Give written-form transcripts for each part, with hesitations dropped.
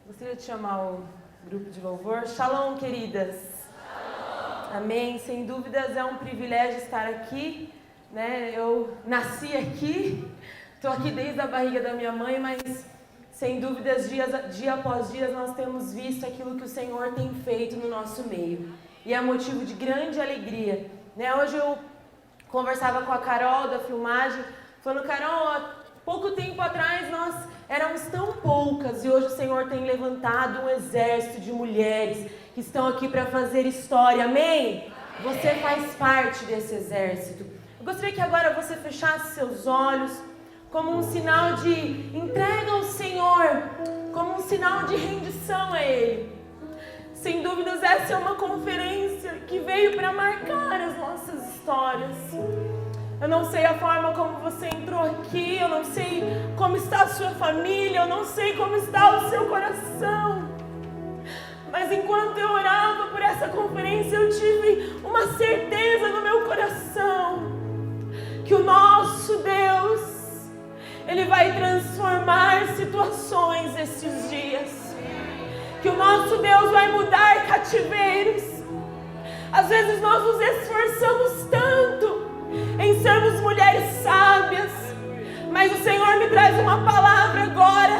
Gostaria de chamar o grupo de louvor. Shalom, queridas. Shalom. Amém. Sem dúvidas é um privilégio estar aqui, né? Eu nasci aqui, estou aqui desde a barriga da minha mãe, mas sem dúvidas, dia após dia, nós temos visto aquilo que o Senhor tem feito no nosso meio. E é motivo de grande alegria, né? Hoje eu conversava com a Carol da filmagem, falando, Carol, há pouco tempo atrás nós éramos tão poucas e hoje o Senhor tem levantado um exército de mulheres que estão aqui para fazer história, amém? Você faz parte desse exército. Eu gostaria que agora você fechasse seus olhos como um sinal de entrega ao Senhor, como um sinal de rendição a Ele. Sem dúvidas, essa é uma conferência que veio para marcar as nossas histórias. Eu não sei a forma como você entrou aqui, eu não sei como está a sua família, eu não sei como está o seu coração. Mas enquanto eu orava por essa conferência, eu tive uma certeza no meu coração que o nosso Deus, Ele vai transformar situações esses dias. Que o nosso Deus vai mudar cativeiros. Às vezes nós nos esforçamos tanto em sermos mulheres sábias, mas o Senhor me traz uma palavra agora,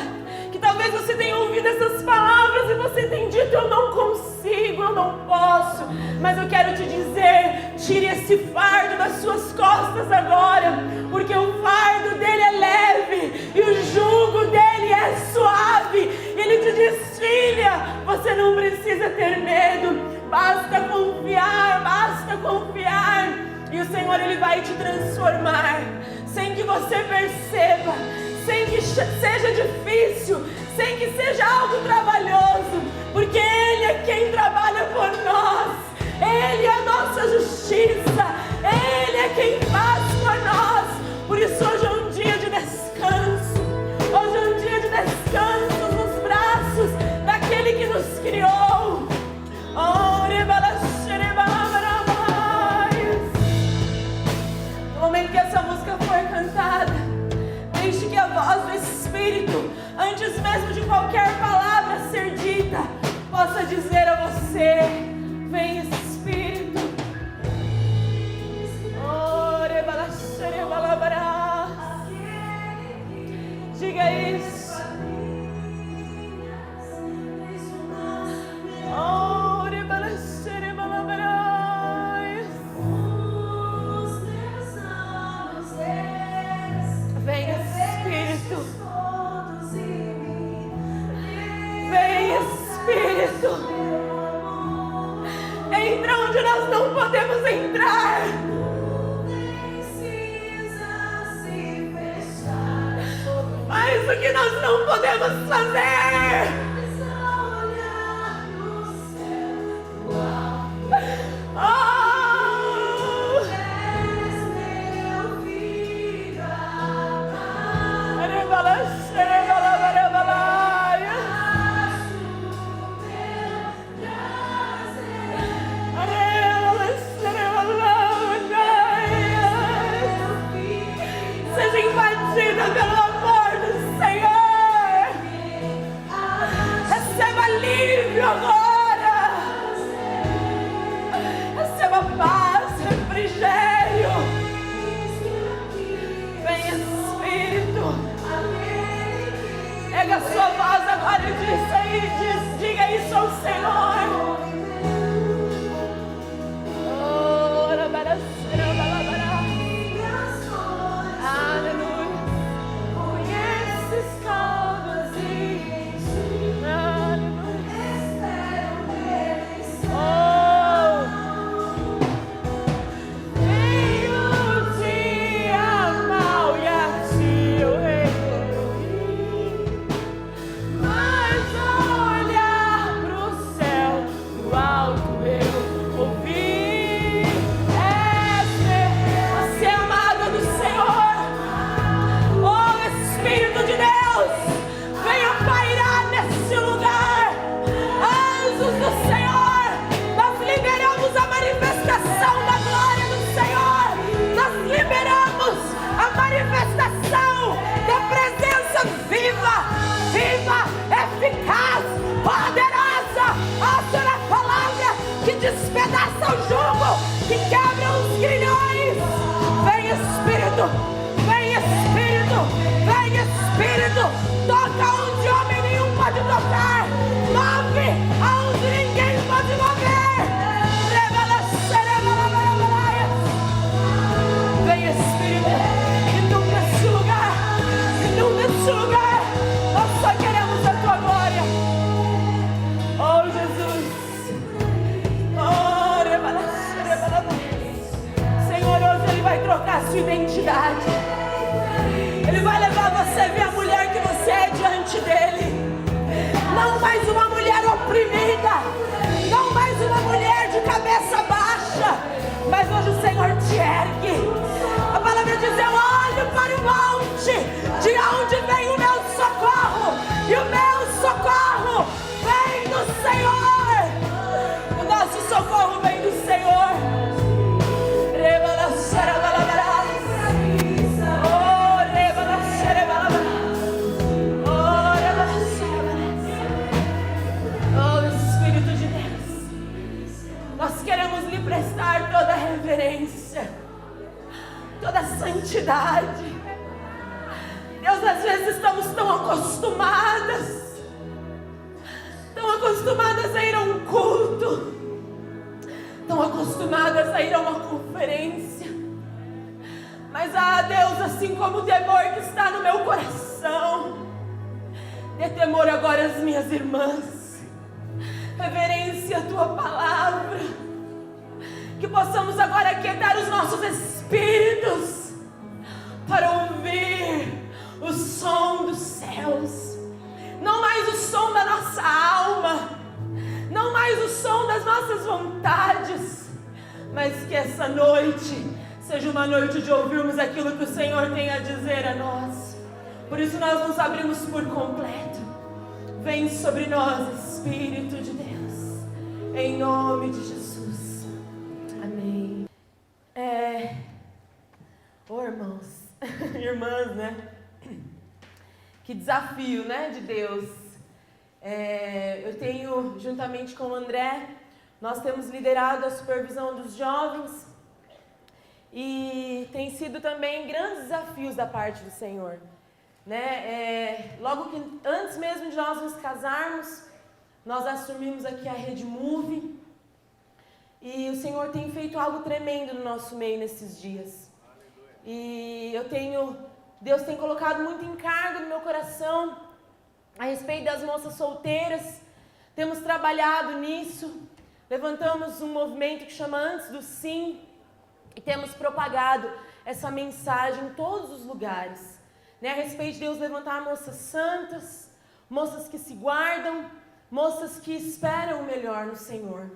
que talvez você tenha ouvido essas palavras e você tenha dito, eu não consigo, eu não posso, mas eu quero te dizer, tire esse fardo das suas costas agora, porque o fardo dele é leve e o jugo dele é suave. Ele te diz, filha, você não precisa ter medo, basta confiar, e o Senhor, Ele vai te transformar, sem que você perceba, sem que seja difícil, sem que seja algo trabalhoso, porque Ele é quem trabalha por nós, Ele é a nossa justiça, Ele é quem faz por nós. Por isso hoje é um dia de descanso, hoje é um dia de descanso nos braços daquele que nos criou. No momento que essa música for cantada, deixe que a voz do Espírito, antes mesmo de qualquer palavra ser dita, possa dizer a você, vem Espírito. Diga isso. Vem Espírito. Vem Espírito. Entra onde nós não podemos entrar. Faz o que nós não podemos fazer. Seja invadida pelo amor do Senhor. Receba alívio agora. Receba paz, refrigério. Vem Espírito. Pega a sua voz agora e diga isso ao Senhor. Mas olhar pro céu Não mais uma mulher oprimida, não mais uma mulher de cabeça baixa, mas hoje o Senhor te ergue. A palavra diz: eu olho para o monte, de onde vem o meu socorro, e o meu socorro vem do Senhor. O nosso socorro vem do Senhor. Oh, Espírito de Deus, nós queremos lhe prestar toda a reverência, toda a santidade. Deus, às vezes estamos tão acostumadas a ir a um culto, tão acostumadas a ir a uma conferência, mas Deus, assim como o temor que está no meu coração, dê temor agora às minhas irmãs, reverência à tua palavra, que possamos agora aquietar os nossos espíritos para ouvir o som dos céus, não mais o som da nossa alma, não mais o som das nossas vontades, mas que essa noite seja uma noite de ouvirmos aquilo que o Senhor tem a dizer a nós. Por isso nós nos abrimos por completo. Vem sobre nós, Espírito de Deus, em nome de Jesus. Amém. Irmãos, irmãs, né? Que desafio, né, de Deus. Eu tenho, juntamente com o André, nós temos liderado a supervisão dos jovens e tem sido também grandes desafios da parte do Senhor, né? Logo que antes mesmo de nós nos casarmos, nós assumimos aqui a Rede Move e o Senhor tem feito algo tremendo no nosso meio nesses dias. E Deus tem colocado muito encargo no meu coração a respeito das moças solteiras. Temos trabalhado nisso, levantamos um movimento que chama Antes do Sim e temos propagado essa mensagem em todos os lugares, né? A respeito de Deus levantar moças santas, moças que se guardam, moças que esperam o melhor no Senhor.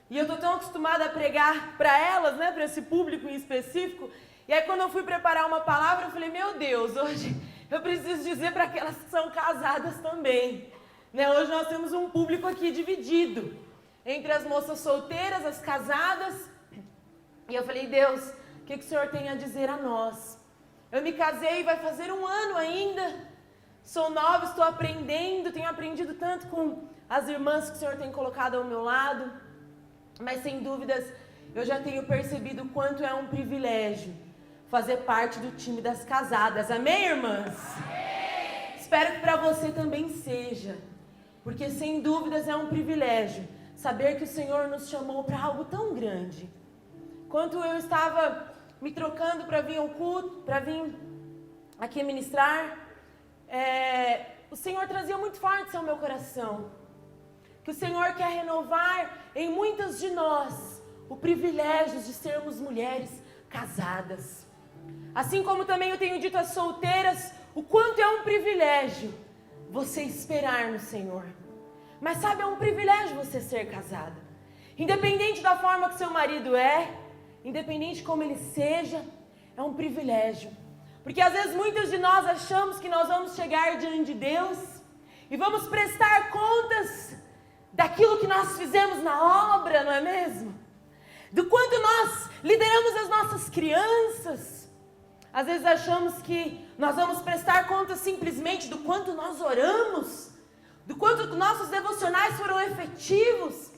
E eu estou tão acostumada a pregar para elas, né, para esse público em específico. E aí quando eu fui preparar uma palavra, eu falei: meu Deus, hoje eu preciso dizer para aquelas que são casadas também, né? Hoje nós temos um público aqui dividido entre as moças solteiras, as casadas. E eu falei: Deus, o que o Senhor tem a dizer a nós? Eu me casei, vai fazer 1 ano ainda, sou nova, estou aprendendo, tenho aprendido tanto com as irmãs que o Senhor tem colocado ao meu lado, mas sem dúvidas eu já tenho percebido o quanto é um privilégio fazer parte do time das casadas. Amém, irmãs? Amém. Espero que para você também seja, porque sem dúvidas é um privilégio saber que o Senhor nos chamou para algo tão grande. Quando eu estava me trocando para vir ao culto, para vir aqui ministrar, o Senhor trazia muito forte ao meu coração que o Senhor quer renovar em muitas de nós o privilégio de sermos mulheres casadas. Assim como também eu tenho dito às solteiras o quanto é um privilégio você esperar no Senhor. Mas sabe, é um privilégio você ser casada. Independente da forma que seu marido é, independente de como ele seja, é um privilégio. Porque às vezes muitas de nós achamos que nós vamos chegar diante de Deus e vamos prestar contas daquilo que nós fizemos na obra, não é mesmo? Do quanto nós lideramos as nossas crianças. Às vezes achamos que nós vamos prestar conta simplesmente do quanto nós oramos, do quanto nossos devocionais foram efetivos.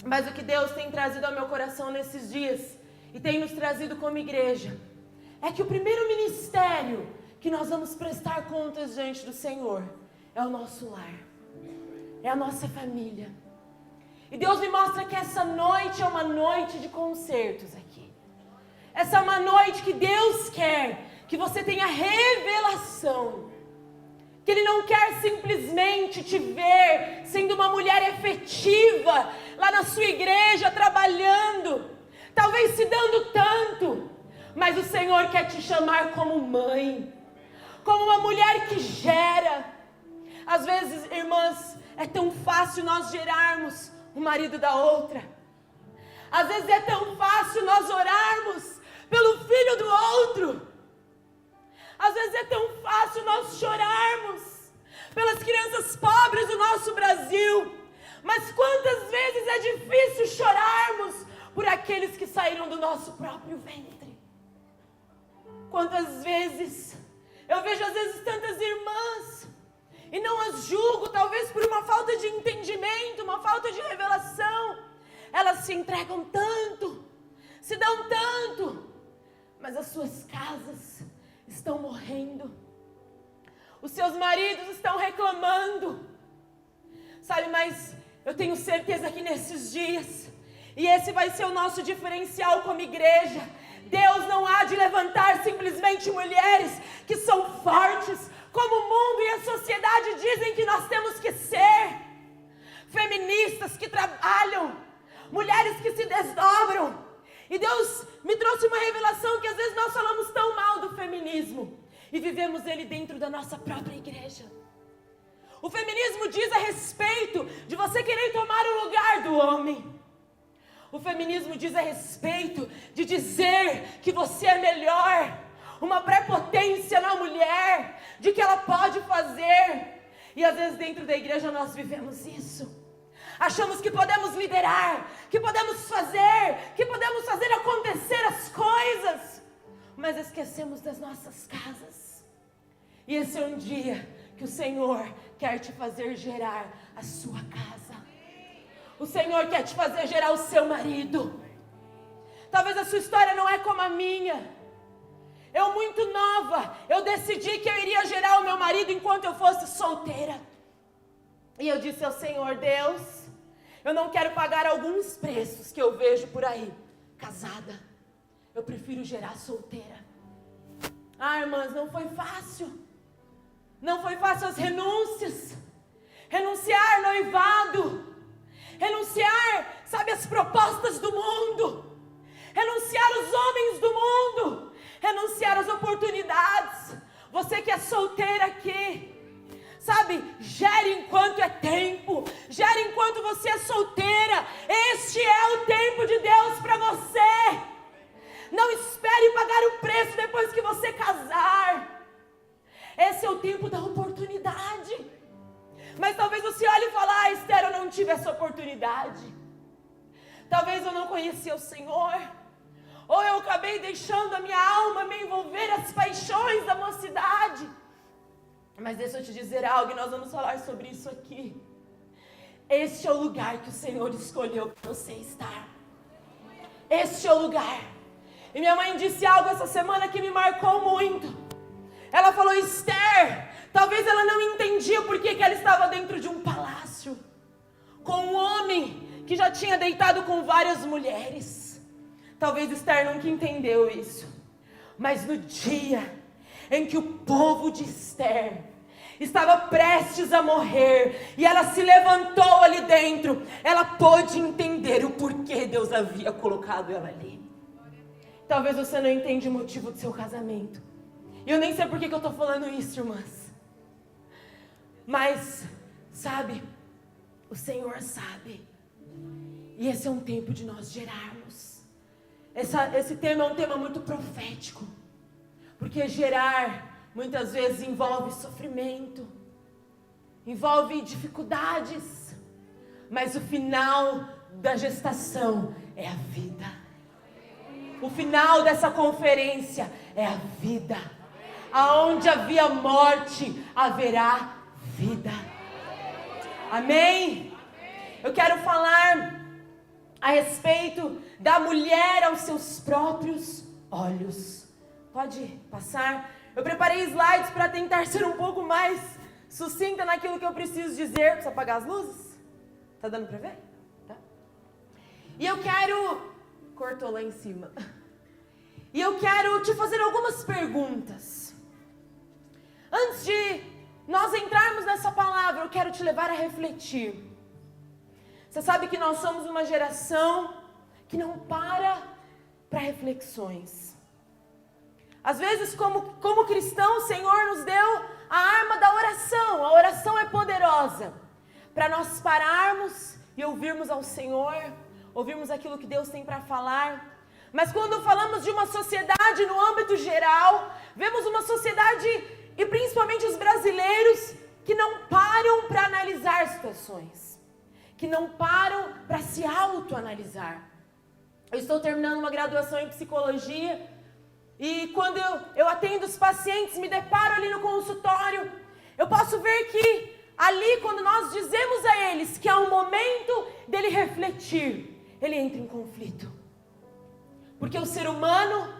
Mas o que Deus tem trazido ao meu coração nesses dias e tem nos trazido como igreja é que o primeiro ministério que nós vamos prestar contas diante do Senhor é o nosso lar, é a nossa família. E Deus me mostra que essa noite é uma noite de concertos aqui. Essa é uma noite que Deus quer que você tenha revelação. Que Ele não quer simplesmente te ver sendo uma mulher efetiva lá na sua igreja, trabalhando, talvez se dando tanto, mas o Senhor quer te chamar como mãe, como uma mulher que gera. Às vezes, irmãs, é tão fácil nós gerarmos o marido da outra. Às vezes é tão fácil nós orarmos pelo filho do outro. Às vezes é tão fácil nós chorarmos pelas crianças pobres do nosso Brasil. Mas quantas vezes é difícil chorarmos por aqueles que saíram do nosso próprio ventre? Quantas vezes eu vejo às vezes tantas irmãs e não as julgo, talvez por uma falta de entendimento, uma falta de revelação. Elas se entregam tanto, se dão tanto, mas as suas casas estão morrendo. Os seus maridos estão reclamando. Sabe, mas eu tenho certeza que nesses dias, e esse vai ser o nosso diferencial como igreja, Deus não há de levantar simplesmente mulheres que são fortes, como o mundo e a sociedade dizem que nós temos que ser. Feministas que trabalham, mulheres que se desdobram. E Deus me trouxe uma revelação que às vezes nós falamos tão mal do feminismo e vivemos ele dentro da nossa própria igreja. O feminismo diz a respeito de você querer tomar o lugar do homem. O feminismo diz a respeito de dizer que você é melhor, uma prepotência na mulher, de que ela pode fazer. E às vezes dentro da igreja nós vivemos isso. Achamos que podemos liderar, que podemos fazer acontecer as coisas, mas esquecemos das nossas casas. E esse é um dia que o Senhor quer te fazer gerar a sua casa. O Senhor quer te fazer gerar o seu marido. Talvez a sua história não é como a minha. Eu muito nova, eu decidi que eu iria gerar o meu marido enquanto eu fosse solteira. E eu disse ao Senhor: Deus, eu não quero pagar alguns preços que eu vejo por aí, casada. Eu prefiro gerar solteira. Ah, irmãs, não foi fácil. Não foi fácil as renúncias. Renunciar noivado. Renunciar, sabe, as propostas do mundo. Renunciar os homens do mundo. Renunciar as oportunidades. Você que é solteira aqui, sabe, gere enquanto é tempo. Gere enquanto você é solteira. Este é o tempo de Deus para você. Não espere pagar o preço depois que você casar. Esse é o tempo da oportunidade. Mas talvez você olhe e fale: ah, Esther, eu não tive essa oportunidade. Talvez eu não conhecia o Senhor. Ou eu acabei deixando a minha alma me envolver as paixões da mocidade. Mas deixa eu te dizer algo, e nós vamos falar sobre isso aqui. Este é o lugar que o Senhor escolheu para você estar. Este é o lugar. E minha mãe disse algo essa semana que me marcou muito. Ela falou: Esther, talvez ela não entendia por que ela estava dentro de um palácio, com um homem que já tinha deitado com várias mulheres. Talvez Esther nunca entendeu isso. Mas no dia em que o povo de Esther estava prestes a morrer, e ela se levantou ali dentro, ela pôde entender o porquê Deus havia colocado ela ali. Talvez você não entenda o motivo do seu casamento. E eu nem sei por que eu estou falando isso, irmãs. Mas, sabe, o Senhor sabe. E esse é um tempo de nós gerarmos. Esse tema é um tema muito profético. Porque gerar muitas vezes envolve sofrimento, envolve dificuldades. Mas o final da gestação é a vida. O final dessa conferência é a vida. Aonde havia morte, haverá vida. Amém? Eu quero falar a respeito da mulher aos seus próprios olhos. Pode passar. Eu preparei slides para tentar ser um pouco mais sucinta naquilo que eu preciso dizer. Precisa apagar as luzes? Tá dando para ver? Tá. E eu quero... Cortou lá em cima. E eu quero te fazer algumas perguntas. Antes de nós entrarmos nessa palavra, eu quero te levar a refletir. Você sabe que nós somos uma geração que não para reflexões. Às vezes, como cristão, o Senhor nos deu a arma da oração. A oração é poderosa. poderosa para nós pararmos e ouvirmos ao Senhor, ouvirmos aquilo que Deus tem para falar. Mas quando falamos de uma sociedade no âmbito geral, vemos uma sociedade, e principalmente os brasileiros, que não param para analisar situações, que não param para se autoanalisar. Eu estou terminando uma graduação em psicologia, e quando eu atendo os pacientes, me deparo ali no consultório, eu posso ver que ali, quando nós dizemos a eles que é um momento dele refletir, ele entra em conflito. Porque o ser humano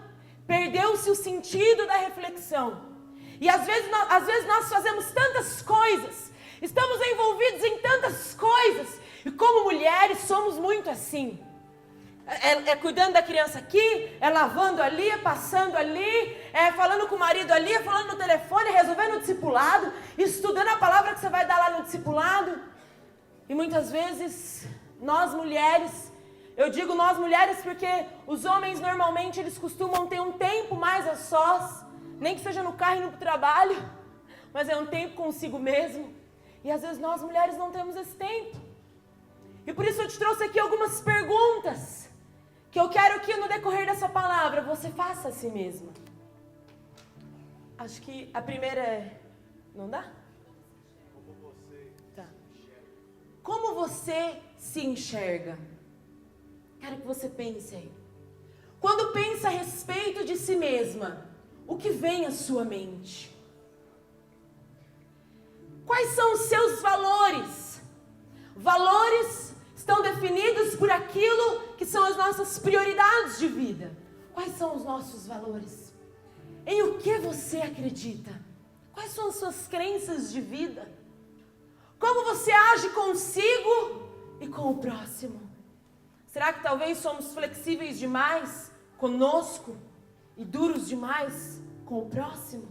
perdeu-se o sentido da reflexão. E às vezes nós fazemos tantas coisas, estamos envolvidos em tantas coisas, e como mulheres somos muito assim. É cuidando da criança aqui, é lavando ali, é passando ali, é falando com o marido ali, é falando no telefone, é resolvendo o discipulado, estudando a palavra que você vai dar lá no discipulado. E muitas vezes, nós mulheres, eu digo nós mulheres porque os homens normalmente eles costumam ter um tempo mais a sós, nem que seja no carro indo para o trabalho, mas é um tempo consigo mesmo. E às vezes nós mulheres não temos esse tempo. E por isso eu te trouxe aqui algumas perguntas que eu quero que no decorrer dessa palavra você faça a si mesma. Acho que a primeira é... Não dá? Como você tá. se enxerga? Como você se enxerga? Quero que você pense aí. Quando pensa a respeito de si mesma, o que vem à sua mente? Quais são os seus valores? Valores estão definidos por aquilo que são as nossas prioridades de vida. Quais são os nossos valores? Em o que você acredita? Quais são as suas crenças de vida? Como você age consigo e com o próximo? Será que talvez somos flexíveis demais conosco e duros demais com o próximo?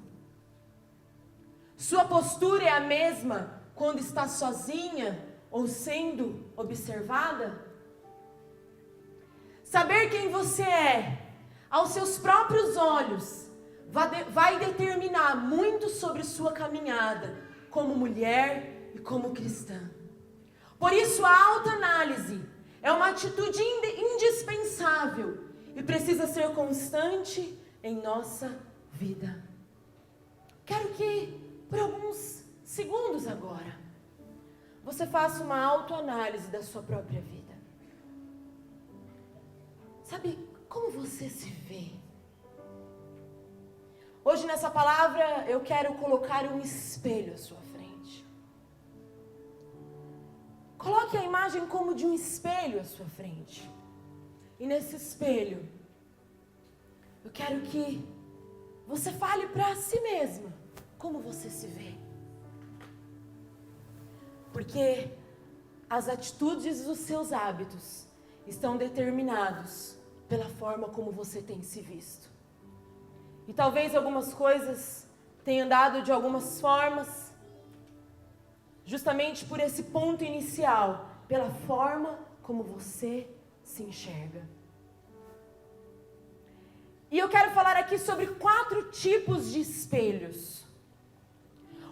Sua postura é a mesma quando está sozinha ou sendo observada? Saber quem você é, aos seus próprios olhos, vai determinar muito sobre sua caminhada como mulher e como cristã. Por isso, a autoanálise é uma atitude indispensável e precisa ser constante em nossa vida. Quero que, por alguns segundos agora, você faça uma autoanálise da sua própria vida. Sabe como você se vê? Hoje nessa palavra eu quero colocar um espelho à sua frente. Coloque a imagem como de um espelho à sua frente. E nesse espelho, eu quero que você fale para si mesma como você se vê. Porque as atitudes dos seus hábitos estão determinados pela forma como você tem se visto. E talvez algumas coisas tenham andado de algumas formas, justamente por esse ponto inicial, pela forma como você se enxerga. E eu quero falar aqui sobre 4 tipos de espelhos.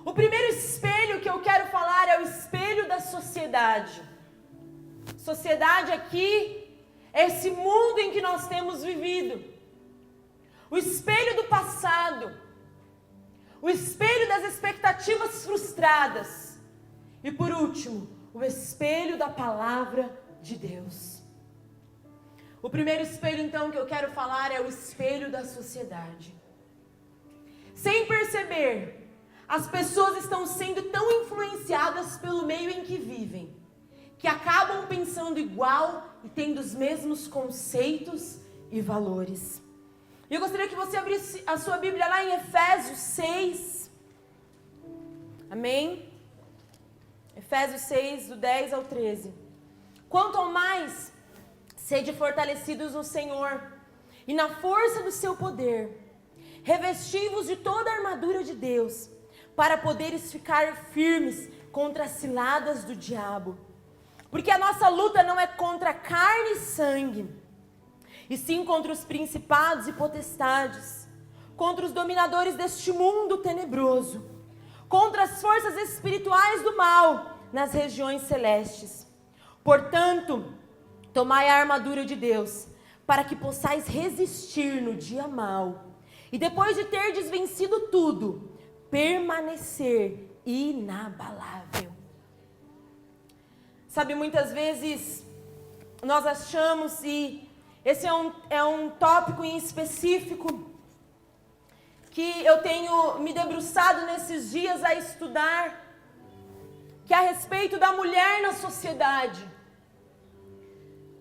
O primeiro espelho que eu quero falar é o espelho da sociedade. Sociedade aqui é esse mundo em que nós temos vivido. O espelho do passado. O espelho das expectativas frustradas. E por último, o espelho da palavra de Deus. O primeiro espelho então que eu quero falar é o espelho da sociedade. Sem perceber, as pessoas estão sendo tão influenciadas pelo meio em que vivem, que acabam pensando igual e tendo os mesmos conceitos e valores. E eu gostaria que você abrisse a sua Bíblia lá em Efésios 6. Amém? Efésios 6, do 10 ao 13. Quanto ao mais, sede fortalecidos no Senhor e na força do seu poder, revesti-vos de toda a armadura de Deus, para poderes ficar firmes contra as ciladas do diabo. Porque a nossa luta não é contra carne e sangue, e sim contra os principados e potestades, contra os dominadores deste mundo tenebroso, contra as forças espirituais do mal nas regiões celestes. Portanto, tomai a armadura de Deus, para que possais resistir no dia mau, e depois de terdes vencido tudo, permanecer inabalável. Sabe, muitas vezes nós achamos, e esse é um tópico em específico, que eu tenho me debruçado nesses dias a estudar, que é a respeito da mulher na sociedade.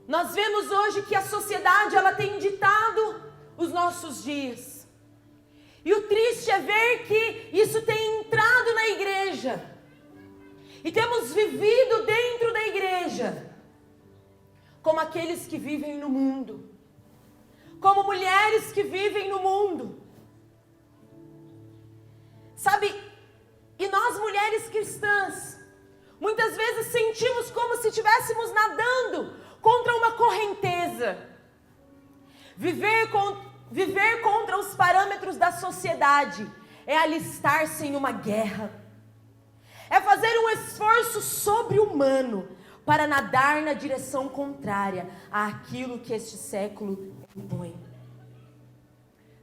Nós vemos hoje que a sociedade, ela tem ditado os nossos dias. E o triste é ver que isso tem entrado na igreja. E temos vivido dentro da igreja como aqueles que vivem no mundo. Como mulheres que vivem no mundo. Sabe, e nós mulheres cristãs, muitas vezes sentimos como se estivéssemos nadando contra uma correnteza. Viver contra os parâmetros da sociedade é alistar-se em uma guerra. É fazer um esforço sobre-humano para nadar na direção contrária àquilo que este século impõe.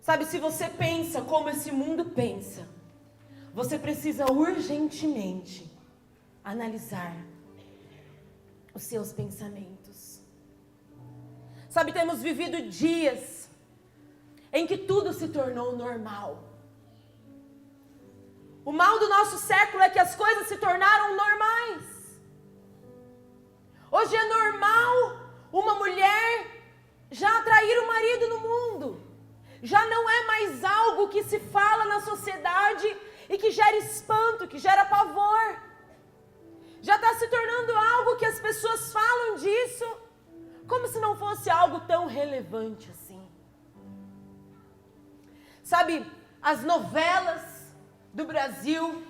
Sabe, se você pensa como esse mundo pensa, você precisa urgentemente analisar os seus pensamentos. Sabe, temos vivido dias em que tudo se tornou normal. O mal do nosso século é que as coisas se tornaram normais. Hoje é normal uma mulher já trair o marido no mundo. Já não é mais algo que se fala na sociedade e que gera espanto, que gera pavor. Já está se tornando algo que as pessoas falam disso como se não fosse algo tão relevante assim. Sabe, as novelas do Brasil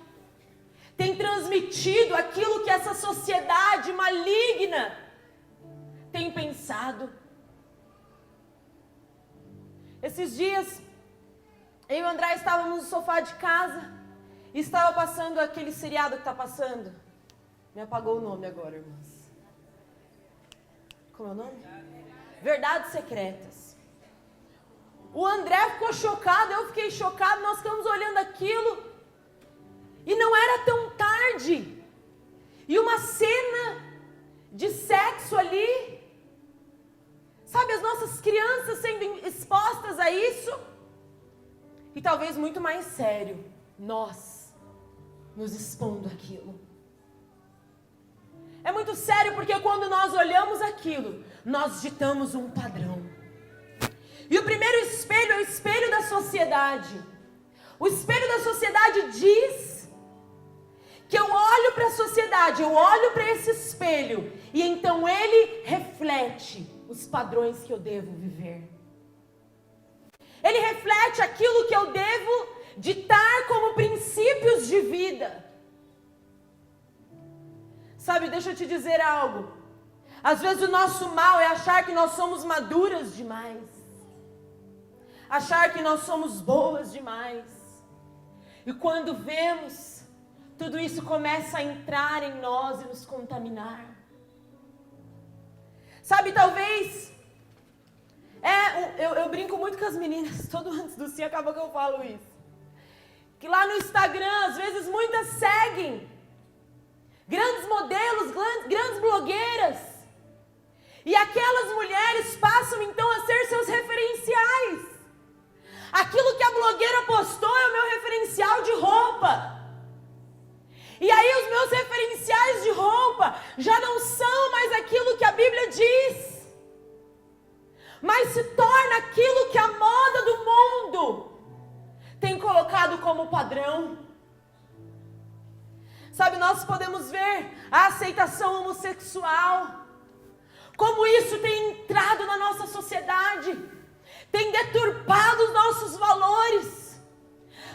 têm transmitido aquilo que essa sociedade maligna tem pensado. Esses dias, eu e o André estávamos no sofá de casa e estava passando aquele seriado que está passando. Me apagou o nome agora, irmãs. Como é o nome? Verdades Secretas. O André ficou chocado, eu fiquei chocado, nós ficamos olhando aquilo e não era tão tarde. E uma cena de sexo ali. Sabe, as nossas crianças sendo expostas a isso. E talvez muito mais sério, nós nos expondo àquilo. É muito sério porque quando nós olhamos aquilo, nós ditamos um padrão. E o primeiro espelho é o espelho da sociedade. O espelho da sociedade diz que eu olho para a sociedade, eu olho para esse espelho e então ele reflete os padrões que eu devo viver. Ele reflete aquilo que eu devo ditar como princípios de vida. Sabe, deixa eu te dizer algo. Às vezes o nosso mal é achar que nós somos maduras demais. Achar que nós somos boas demais. E quando vemos, tudo isso começa a entrar em nós e nos contaminar. Sabe, talvez... Eu brinco muito com as meninas, todo antes do sim acaba que eu falo isso. Que lá no Instagram, às vezes muitas seguem grandes modelos, grandes blogueiras. E aquelas mulheres passam então a ser seus referenciais. Aquilo que a blogueira postou é o meu referencial de roupa. E aí os meus referenciais de roupa já não são mais aquilo que a Bíblia diz. Mas se torna aquilo que a moda do mundo tem colocado como padrão. Sabe, nós podemos ver a aceitação homossexual, como isso tem entrado na nossa sociedade, tem deturpado os nossos valores,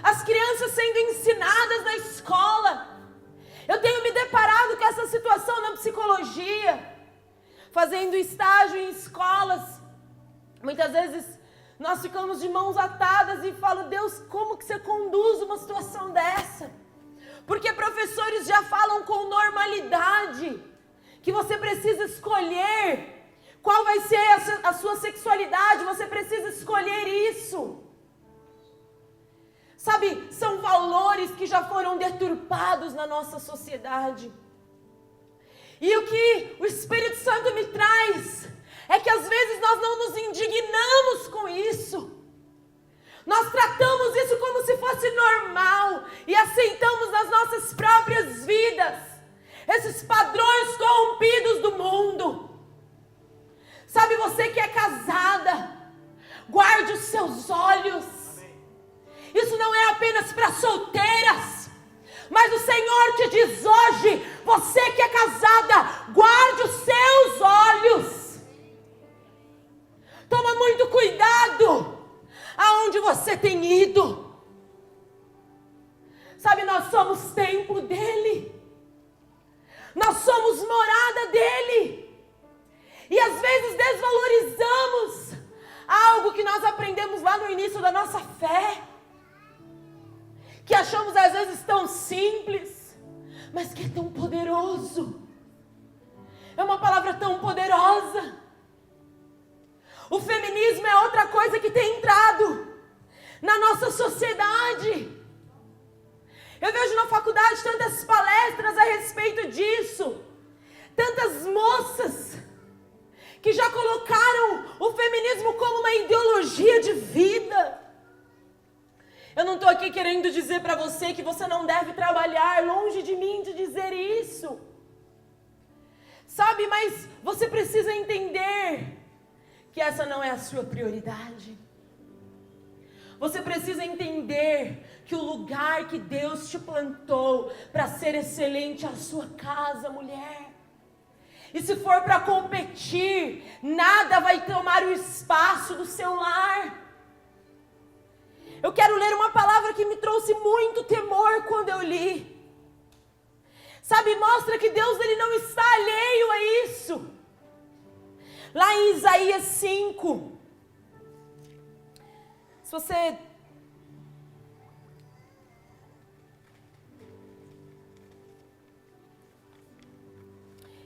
as crianças sendo ensinadas na escola. Eu tenho me deparado com essa situação na psicologia, fazendo estágio em escolas. Muitas vezes nós ficamos de mãos atadas e falo, Deus, como que você conduz uma situação dessa? Porque professores já falam com normalidade que você precisa escolher qual vai ser a sua sexualidade, você precisa escolher isso. Sabe, são valores que já foram deturpados na nossa sociedade. E o que o Espírito Santo me traz é que às vezes nós não nos indignamos com isso. Nós tratamos isso como se fosse normal e aceitamos nas nossas próprias vidas esses padrões corrompidos do mundo. Sabe, você que é casada, guarde os seus olhos. Isso não é apenas para solteiras, mas o Senhor te diz hoje, você que é casada, guarde os seus olhos. Toma muito cuidado aonde você tem ido. Sabe, nós somos templo dele. Nós somos morada dele. E às vezes desvalorizamos algo que nós aprendemos lá no início da nossa fé. Que achamos às vezes tão simples, mas que é tão poderoso. É uma palavra tão poderosa. O feminismo é outra coisa que tem entrado na nossa sociedade. Eu vejo na faculdade tantas palestras a respeito disso. Tantas moças que já colocaram o feminismo como uma ideologia de vida. Eu não estou aqui querendo dizer para você que você não deve trabalhar, longe de mim de dizer isso. Sabe, mas você precisa entender que essa não é a sua prioridade. Você precisa entender que o lugar que Deus te plantou para ser excelente é a sua casa, mulher. E se for para competir, nada vai tomar o espaço do seu lar. Eu quero ler uma palavra que me trouxe muito temor quando eu li. Sabe, mostra que Deus ele não está alheio a isso. Lá em Isaías 5. Se você...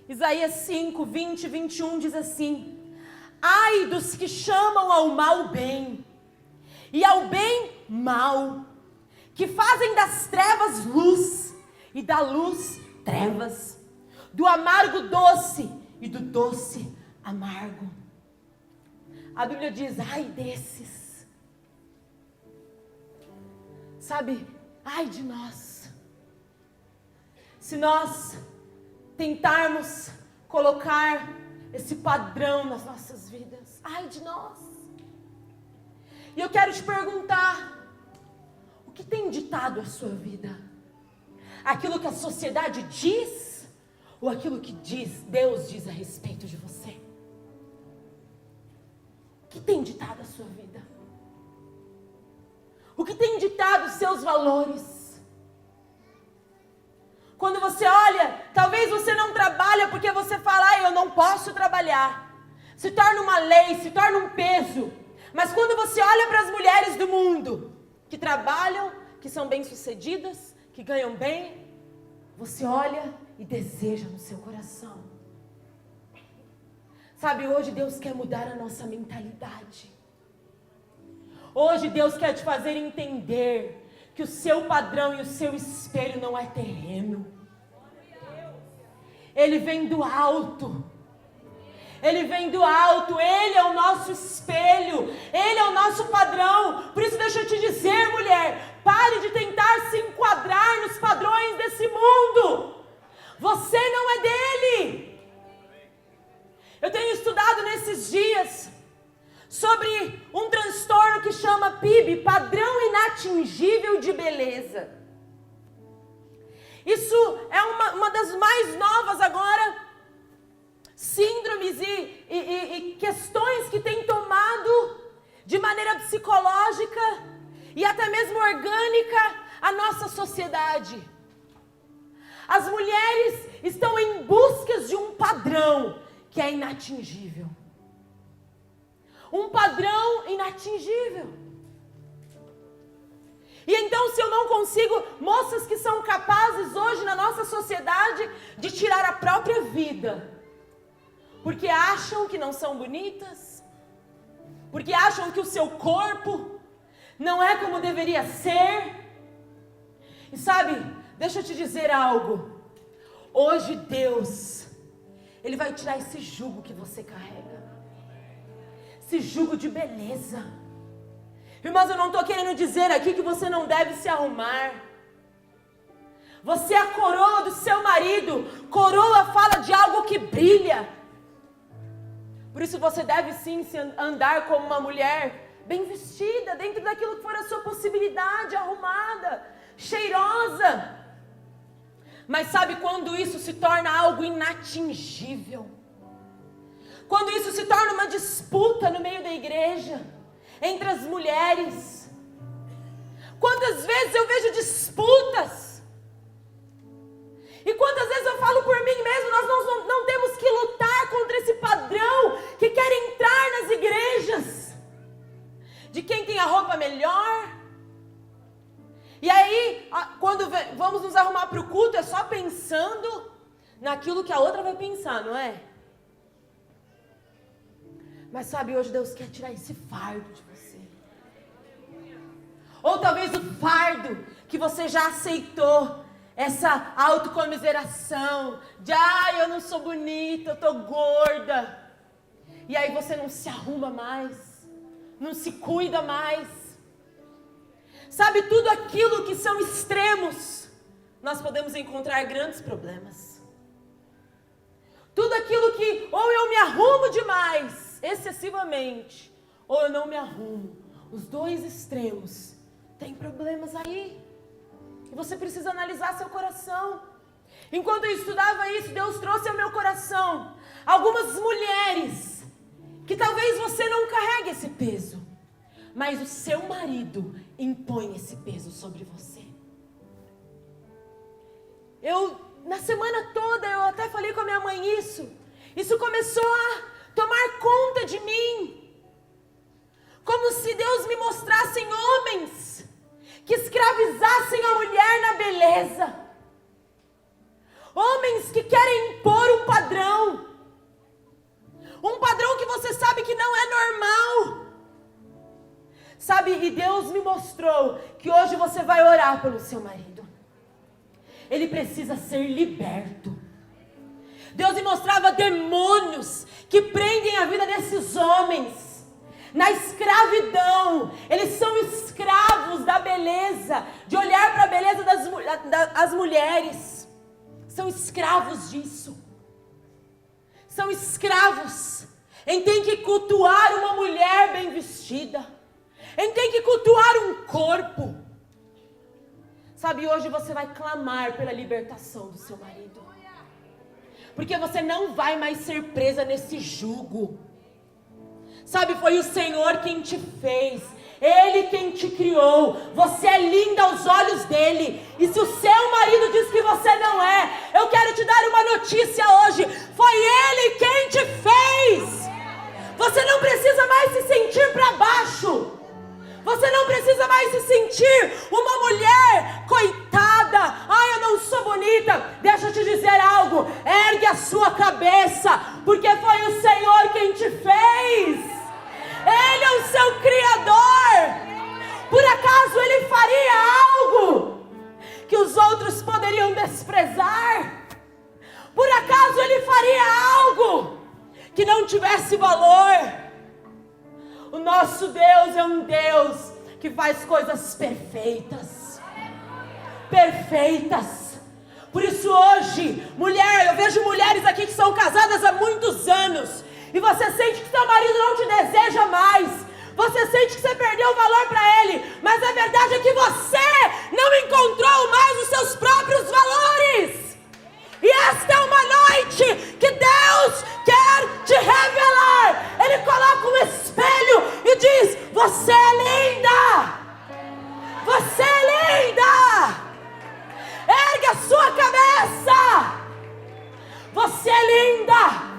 Isaías 5, 20 e 21 diz assim: ai dos que chamam ao mal bem, e ao bem mal, que fazem das trevas luz, e da luz trevas, do amargo doce, e do doce amargo. A Bíblia diz, ai desses. Sabe, ai de nós, se nós tentarmos colocar esse padrão nas nossas vidas. Ai de nós. E eu quero te perguntar, o que tem ditado a sua vida? Aquilo que a sociedade diz ou aquilo que Deus diz a respeito de você? O que tem ditado a sua vida? O que tem ditado os seus valores? Quando você olha, talvez você não trabalha porque você fala, eu não posso trabalhar. Se torna uma lei, se torna um peso. Mas quando você olha para as mulheres do mundo, que trabalham, que são bem-sucedidas, que ganham bem, você olha e deseja no seu coração. Sabe, hoje Deus quer mudar a nossa mentalidade. Hoje Deus quer te fazer entender que o seu padrão e o seu espelho não é terreno. Ele vem do alto. Ele vem do alto. Ele é o nosso espelho. Ele é o nosso padrão. Por isso deixa eu te dizer, mulher, pare de tentar se enquadrar nos padrões desse mundo. Você não é dele. Eu tenho estudado nesses dias sobre um transtorno que chama PIB, Padrão Inatingível de Beleza. Isso é uma das mais novas agora, síndromes e questões que tem tomado de maneira psicológica e até mesmo orgânica a nossa sociedade. As mulheres estão em busca de um padrão que é inatingível. Um padrão inatingível. E então, se eu não consigo, moças que são capazes hoje na nossa sociedade de tirar a própria vida porque acham que não são bonitas, porque acham que o seu corpo não é como deveria ser. E sabe, deixa eu te dizer algo. Hoje Deus, Ele vai tirar esse jugo que você carrega, esse jugo de beleza. Irmãs, eu não estou querendo dizer aqui que você não deve se arrumar. Você é a coroa do seu marido. Coroa fala de algo que brilha. Por isso você deve sim andar como uma mulher bem vestida, dentro daquilo que for a sua possibilidade, arrumada, cheirosa. Mas sabe quando isso se torna algo inatingível? Quando isso se torna uma disputa no meio da igreja, entre as mulheres. Quantas vezes eu vejo disputas? E quantas vezes eu falo por mim mesmo, nós não temos que lutar contra esse padrão que quer entrar nas igrejas, de quem tem a roupa melhor. E aí, quando vamos nos arrumar para o culto, é só pensando naquilo que a outra vai pensar, não é? Mas sabe, hoje Deus quer tirar esse fardo de você. Ou talvez o fardo que você já aceitou, essa autocomiseração, de eu não sou bonita, eu tô gorda. E aí você não se arruma mais, não se cuida mais. Sabe, tudo aquilo que são extremos, nós podemos encontrar grandes problemas. Tudo aquilo que ou eu me arrumo demais, excessivamente, ou eu não me arrumo. Os dois extremos têm problemas aí. E você precisa analisar seu coração. Enquanto eu estudava isso, Deus trouxe ao meu coração algumas mulheres que talvez você não carregue esse peso, mas o seu marido impõe esse peso sobre você. Na semana toda, eu até falei com a minha mãe isso começou a tomar conta de mim, como se Deus me mostrasse homens que escravizassem a mulher na beleza, homens que querem impor um padrão que você sabe que não é normal, sabe, e Deus me mostrou que hoje você vai orar pelo seu marido, ele precisa ser liberto. Deus me mostrava demônios que prendem a vida desses homens na escravidão. Eles são escravos da beleza, de olhar para a beleza das mulheres. São escravos disso. São escravos em ter que cultuar uma mulher bem vestida, em ter que cultuar um corpo. Sabe, hoje você vai clamar pela libertação do seu marido, porque você não vai mais ser presa nesse jugo. Sabe, foi o Senhor quem te fez, Ele quem te criou. Você é linda aos olhos dEle. E se o seu marido diz que você não é, eu quero te dar uma notícia hoje: foi Ele quem te fez. Você não precisa mais se sentir para baixo. Você não precisa mais se sentir uma mulher coitada. Eu não sou bonita. Deixa eu te dizer algo. Ergue a sua cabeça, porque foi o Senhor quem te fez. Ele é o seu Criador. Por acaso Ele faria algo que os outros poderiam desprezar? Por acaso Ele faria algo que não tivesse valor? O nosso Deus é um Deus que faz coisas perfeitas. Perfeitas. Por isso hoje, mulher, eu vejo mulheres aqui que são casadas há muitos anos, e você sente que seu marido não te deseja mais. Você sente que você perdeu o valor para ele, mas a verdade é que você não encontrou mais os seus próprios valores. E esta é uma noite que Deus quer te revelar. Ele coloca um espelho e diz: você é linda. Você é linda. Ergue a sua cabeça. Você é linda.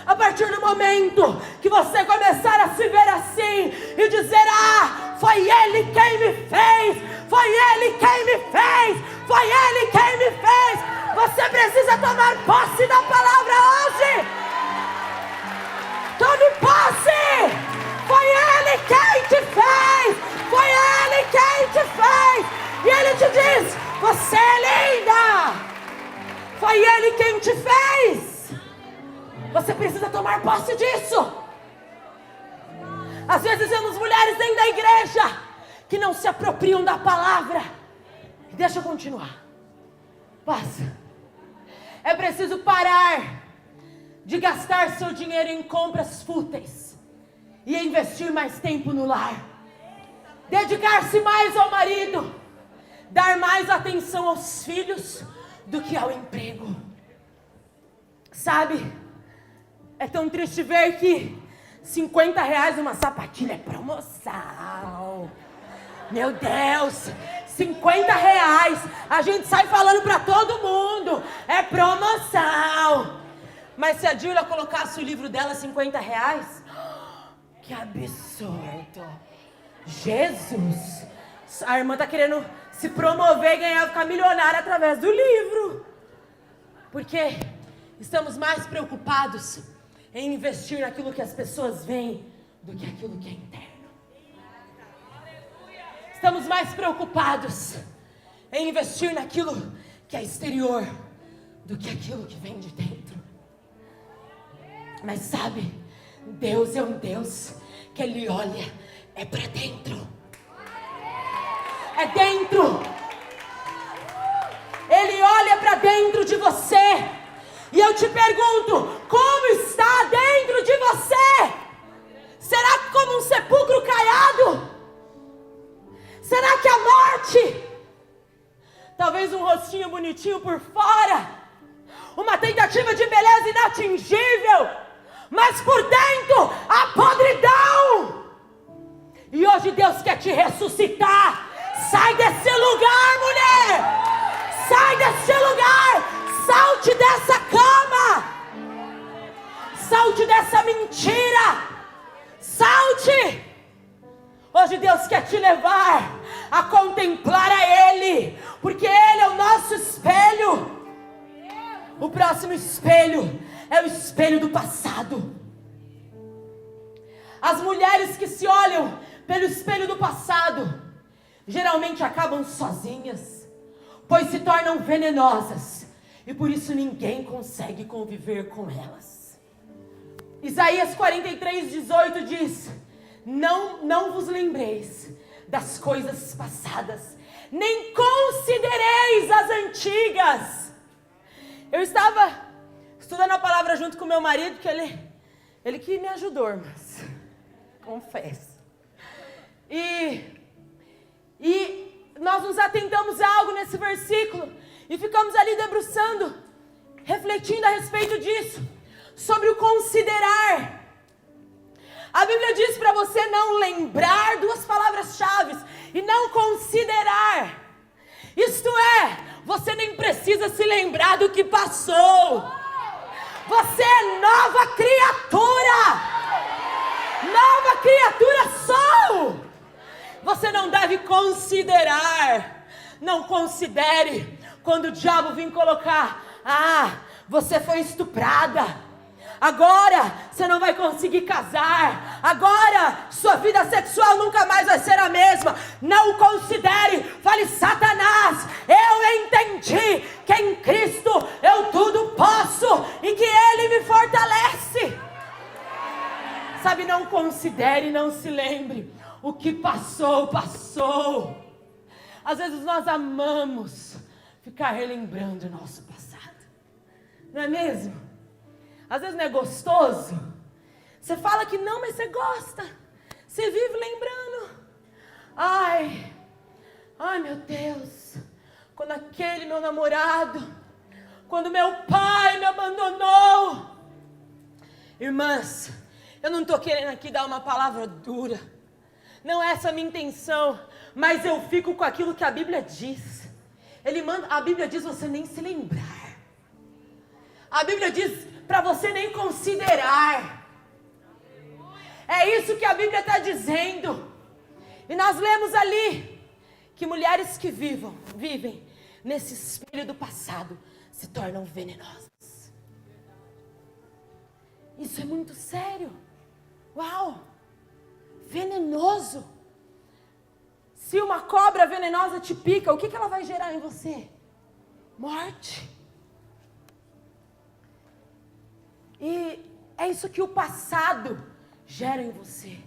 A partir do momento que você começar a se ver assim e dizer: foi Ele quem me fez, foi Ele quem me fez, foi Ele quem me fez. Você precisa tomar posse da palavra quem te fez. E Ele te diz: você é linda. Foi Ele quem te fez. Você precisa tomar posse disso. Às vezes vemos mulheres dentro da igreja que não se apropriam da palavra. Deixa eu continuar. Passa. É preciso parar de gastar seu dinheiro em compras fúteis e investir mais tempo no lar. Dedicar-se mais ao marido. Dar mais atenção aos filhos do que ao emprego. Sabe, é tão triste ver que R$50 uma sapatilha é promoção. Meu Deus, R$50. A gente sai falando pra todo mundo, é promoção. Mas se a Júlia colocasse o livro dela R$50, que absurdo. Jesus, a irmã tá querendo se promover e ganhar, ficar milionária através do livro. Porque estamos mais preocupados em investir naquilo que as pessoas veem do que aquilo que é interno. Estamos mais preocupados em investir naquilo que é exterior do que aquilo que vem de dentro. Mas sabe, Deus é um Deus que Ele olha, é para dentro. É dentro. Ele olha para dentro de você. E eu te pergunto, como está dentro de você? Será que como um sepulcro caiado? Será que a morte? Talvez um rostinho bonitinho por fora, uma tentativa de beleza inatingível, mas por dentro a podridão. E hoje Deus quer te ressuscitar. Sai desse lugar, mulher. Sai desse lugar. Salte dessa cama. Salte dessa mentira. Salte. Hoje Deus quer te levar a contemplar a Ele, porque Ele é o nosso espelho. O próximo espelho é o espelho do passado. As mulheres que se olham pelo espelho do passado geralmente acabam sozinhas, pois se tornam venenosas e por isso ninguém consegue conviver com elas. Isaías 43:18 diz: Não vos lembreis das coisas passadas, nem considereis as antigas. Eu estava estudando a palavra junto com meu marido, que ele que me ajudou, irmãs, confesso. E nós nos atentamos a algo nesse versículo e ficamos ali debruçando, refletindo a respeito disso, sobre o considerar. A Bíblia diz para você não lembrar, duas palavras-chave, e não considerar. Isto é, você nem precisa se lembrar do que passou. Você é nova criatura. Nova criatura sou. Você não deve considerar. Não considere quando o diabo vir colocar: você foi estuprada. Agora você não vai conseguir casar. Agora sua vida sexual nunca mais vai ser a mesma. Não considere. Fale: Satanás, eu entendi que em Cristo eu tudo posso e que Ele me fortalece. Sabe, não considere, não se lembre. O que passou, passou. Às vezes nós amamos ficar relembrando o nosso passado. Não é mesmo? Às vezes não é gostoso. Você fala que não, mas você gosta. Você vive lembrando. Ai meu Deus. Quando aquele meu namorado, quando meu pai me abandonou. Irmãs, eu não estou querendo aqui dar uma palavra dura. Não é essa a minha intenção. Mas eu fico com aquilo que a Bíblia diz. A Bíblia diz você nem se lembrar. A Bíblia diz para você nem considerar. É isso que a Bíblia está dizendo. E nós lemos ali que mulheres que vivem nesse espelho do passado se tornam venenosas. Isso é muito sério. Uau! Venenoso. Se uma cobra venenosa te pica, o que ela vai gerar em você? Morte. E é isso que o passado gera em você.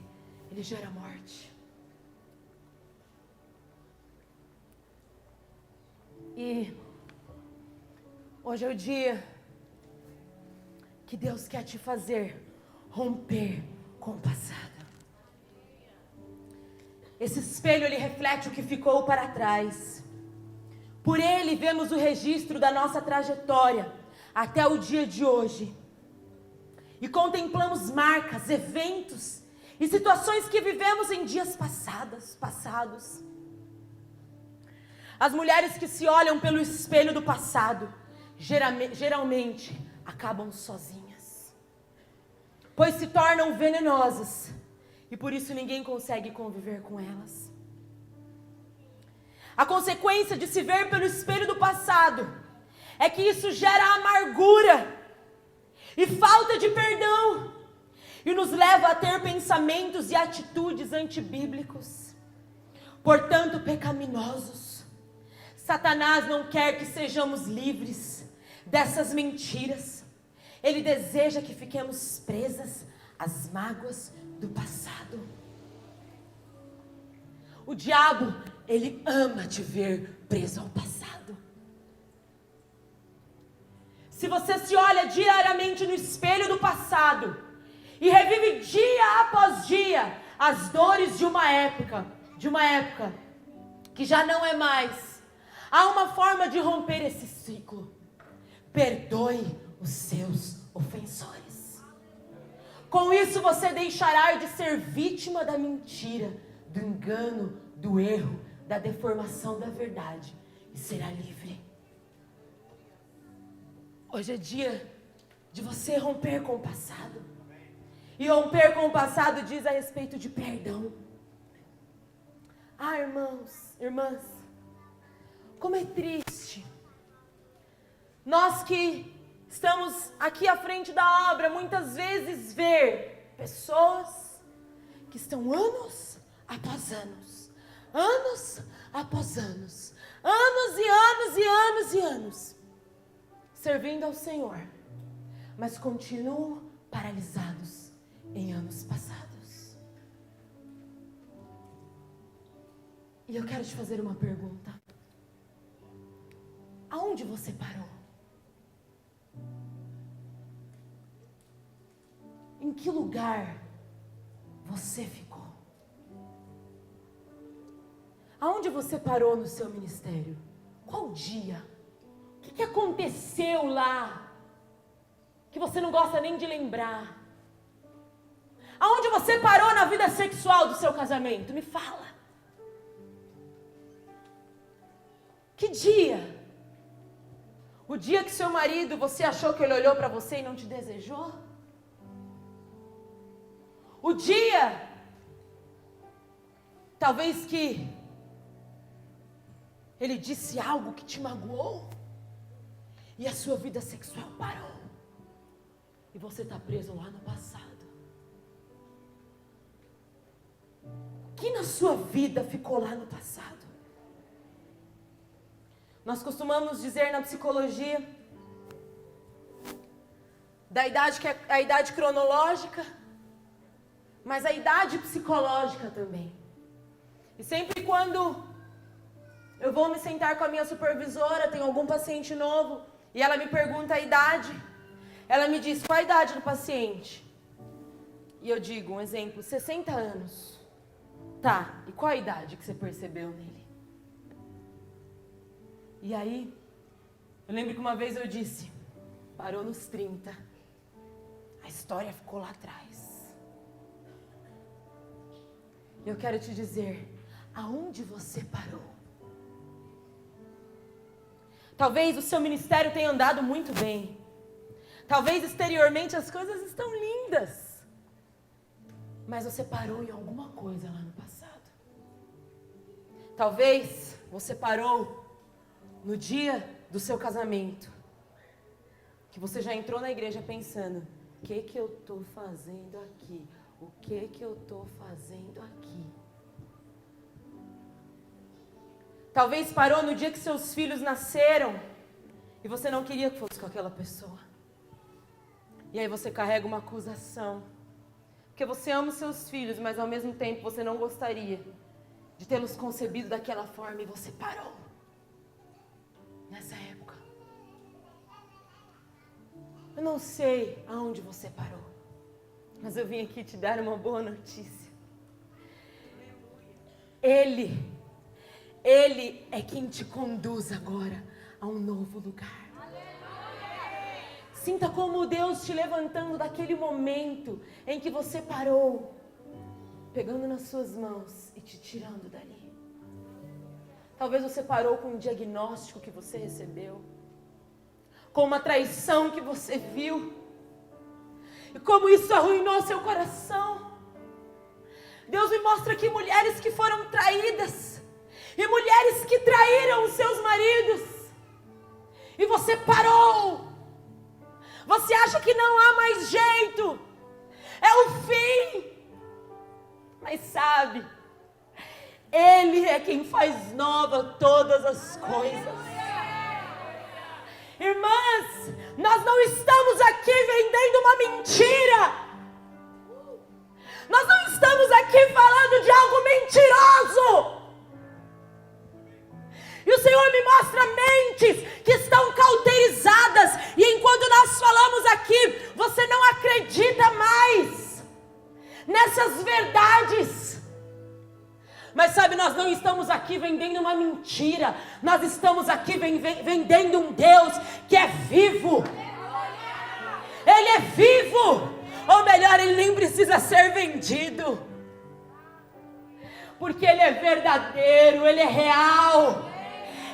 Ele gera morte. E hoje é o dia que Deus quer te fazer romper com o passado. Esse espelho, ele reflete o que ficou para trás. Por ele vemos o registro da nossa trajetória até o dia de hoje. E contemplamos marcas, eventos e situações que vivemos em dias passados. As mulheres que se olham pelo espelho do passado, geralmente acabam sozinhas, pois se tornam venenosas e por isso ninguém consegue conviver com elas. A consequência de se ver pelo espelho do passado é que isso gera amargura e falta de perdão e nos leva a ter pensamentos e atitudes antibíblicos, portanto pecaminosos. Satanás não quer que sejamos livres dessas mentiras. Ele deseja que fiquemos presas às mágoas do passado. O diabo, ele ama te ver preso ao passado. Se você se olha diariamente no espelho do passado e revive dia após dia as dores de uma época que já não é mais, há uma forma de romper esse ciclo. Perdoe os seus ofensores. Com isso você deixará de ser vítima da mentira, do engano, do erro, da deformação da verdade e será livre. Hoje é dia de você romper com o passado. E romper com o passado diz a respeito de perdão. Ah, irmãs, como é triste. Nós que estamos aqui à frente da obra, muitas vezes ver pessoas que estão anos após anos, anos, servindo ao Senhor, mas continuam paralisados em anos passados. E eu quero te fazer uma pergunta. Aonde você parou? Em que lugar você ficou? Aonde você parou no seu ministério? Qual dia? O que aconteceu lá? Que você não gosta nem de lembrar. Aonde você parou na vida sexual do seu casamento? Me fala. Que dia? O dia que seu marido, você achou que ele olhou para você e não te desejou? O dia, talvez que ele disse algo que te magoou e a sua vida sexual parou e você está preso lá no passado. O que na sua vida ficou lá no passado? Nós costumamos dizer na psicologia da idade que é a idade cronológica, mas a idade psicológica também. E sempre quando eu vou me sentar com a minha supervisora, tem algum paciente novo, e ela me pergunta a idade, ela me diz, qual a idade do paciente? E eu digo, um exemplo, 60 anos. Tá, e qual a idade que você percebeu nele? E aí, eu lembro que uma vez eu disse, parou nos 30. A história ficou lá atrás. Eu quero te dizer, aonde você parou? Talvez o seu ministério tenha andado muito bem. Talvez exteriormente as coisas estão lindas. Mas você parou em alguma coisa lá no passado. Talvez você parou no dia do seu casamento. Que você já entrou na igreja pensando, o que eu estou fazendo aqui? O que eu estou fazendo aqui? Talvez parou no dia que seus filhos nasceram e você não queria que fosse com aquela pessoa. E aí você carrega uma acusação. Porque você ama os seus filhos, mas ao mesmo tempo você não gostaria de tê-los concebido daquela forma e você parou. Nessa época. Eu não sei aonde você parou, mas eu vim aqui te dar uma boa notícia. Ele é quem te conduz agora a um novo lugar. Sinta como Deus te levantando daquele momento em que você parou, pegando nas suas mãos e te tirando dali. Talvez você parou com um diagnóstico que você recebeu, com uma traição que você viu, e como isso arruinou seu coração. Deus me mostra aqui mulheres que foram traídas, e mulheres que traíram os seus maridos, e você parou. Você acha que não há mais jeito, é o fim, mas sabe, Ele é quem faz nova todas as coisas. Irmãs, nós não estamos aqui vendendo uma mentira, nós não estamos aqui falando de algo mentiroso. E o Senhor me mostra mentes que estão cauterizadas. E enquanto nós falamos aqui, você não acredita mais nessas verdades. Mas sabe, nós não estamos aqui vendendo uma mentira. Nós estamos aqui vendendo um Deus que é vivo. Ele é vivo. Ou melhor, Ele nem precisa ser vendido. Porque Ele é verdadeiro, Ele é real.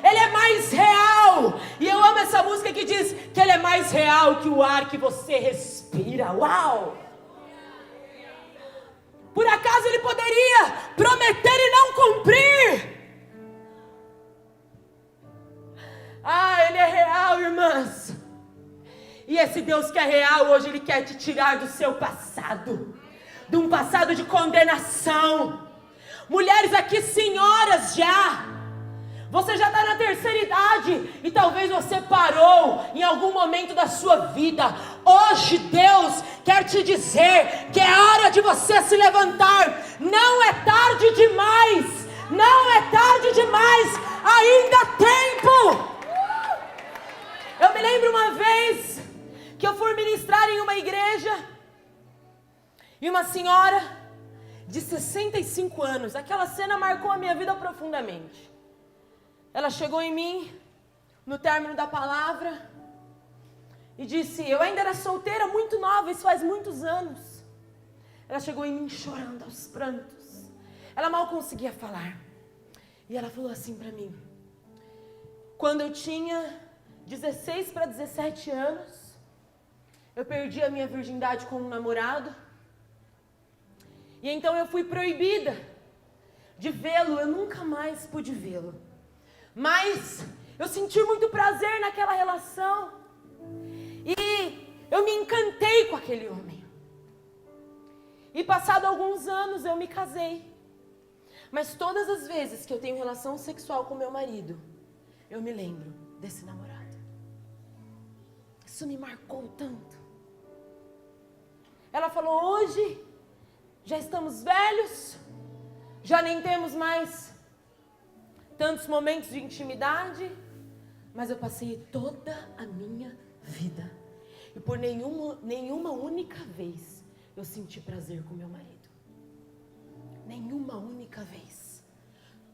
Ele é mais real. E eu amo essa música que diz que Ele é mais real que o ar que você respira. Uau! Por acaso Ele poderia prometer e não cumprir? Ah, Ele é real, irmãs. E esse Deus que é real, hoje Ele quer te tirar do seu passado, de um passado de condenação. Mulheres aqui, senhoras já, você já está na terceira idade e talvez você parou em algum momento da sua vida. Hoje Deus quer te dizer que é hora de você se levantar. Não é tarde demais. Não é tarde demais. Ainda há tempo. Eu me lembro uma vez que eu fui ministrar em uma igreja e uma senhora de 65 anos. Aquela cena marcou a minha vida profundamente. Ela chegou em mim, no término da palavra, e disse, eu ainda era solteira, muito nova, isso faz muitos anos. Ela chegou em mim chorando aos prantos. Ela mal conseguia falar. E ela falou assim para mim, quando eu tinha 16 para 17 anos, eu perdi a minha virgindade com um namorado. E então eu fui proibida de vê-lo, eu nunca mais pude vê-lo. Mas eu senti muito prazer naquela relação. E eu me encantei com aquele homem. E passado alguns anos eu me casei. Mas todas as vezes que eu tenho relação sexual com meu marido, eu me lembro desse namorado. Isso me marcou tanto. Ela falou, hoje já estamos velhos, já nem temos mais tantos momentos de intimidade, mas eu passei toda a minha vida e por nenhuma única vez eu senti prazer com meu marido. Nenhuma única vez.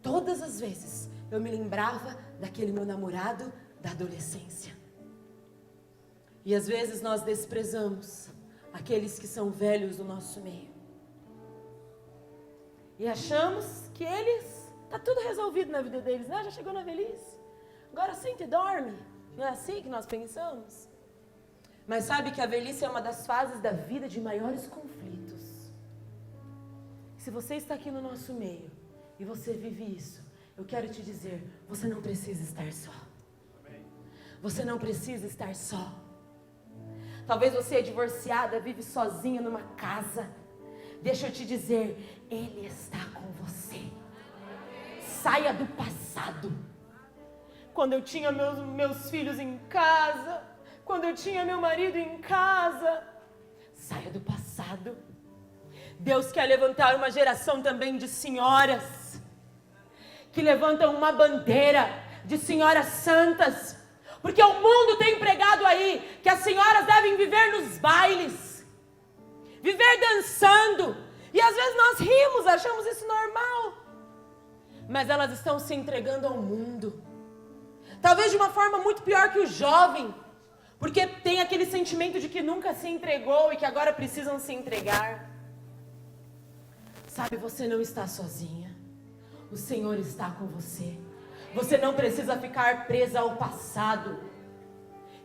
Todas as vezes eu me lembrava daquele meu namorado da adolescência. E às vezes nós desprezamos aqueles que são velhos do nosso meio e achamos que eles está tudo resolvido na vida deles, né? Já chegou na velhice. Agora senta e dorme. Não é assim que nós pensamos? Mas sabe que a velhice é uma das fases da vida de maiores conflitos. Se você está aqui no nosso meio e você vive isso, eu quero te dizer, você não precisa estar só. Você não precisa estar só. Talvez você é divorciada, vive sozinha numa casa. Deixa eu te dizer, Ele está com você. Saia do passado. passado. Quando eu tinha meus filhos em casa, quando eu tinha meu marido em casa. Saia do passado. Deus quer levantar uma geração também de senhoras, que levantam uma bandeira de senhoras santas, porque o mundo tem pregado aí que as senhoras devem viver nos bailes, viver dançando, e às vezes nós rimos, achamos isso normal, mas elas estão se entregando ao mundo, talvez de uma forma muito pior que o jovem, porque tem aquele sentimento de que nunca se entregou e que agora precisam se entregar. Sabe, você não está sozinha. O Senhor está com você. Você não precisa ficar presa ao passado.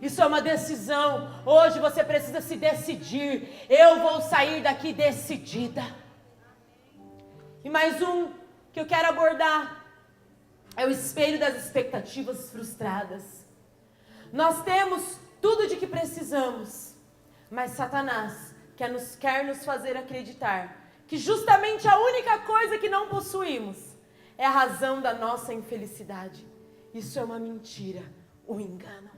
Isso é uma decisão. Hoje você precisa se decidir. Eu vou sair daqui decidida. E mais um que eu quero abordar é o espelho das expectativas frustradas. Nós temos tudo de que precisamos, mas Satanás quer nos fazer acreditar que justamente a única coisa que não possuímos é a razão da nossa infelicidade. Isso é uma mentira, um engano.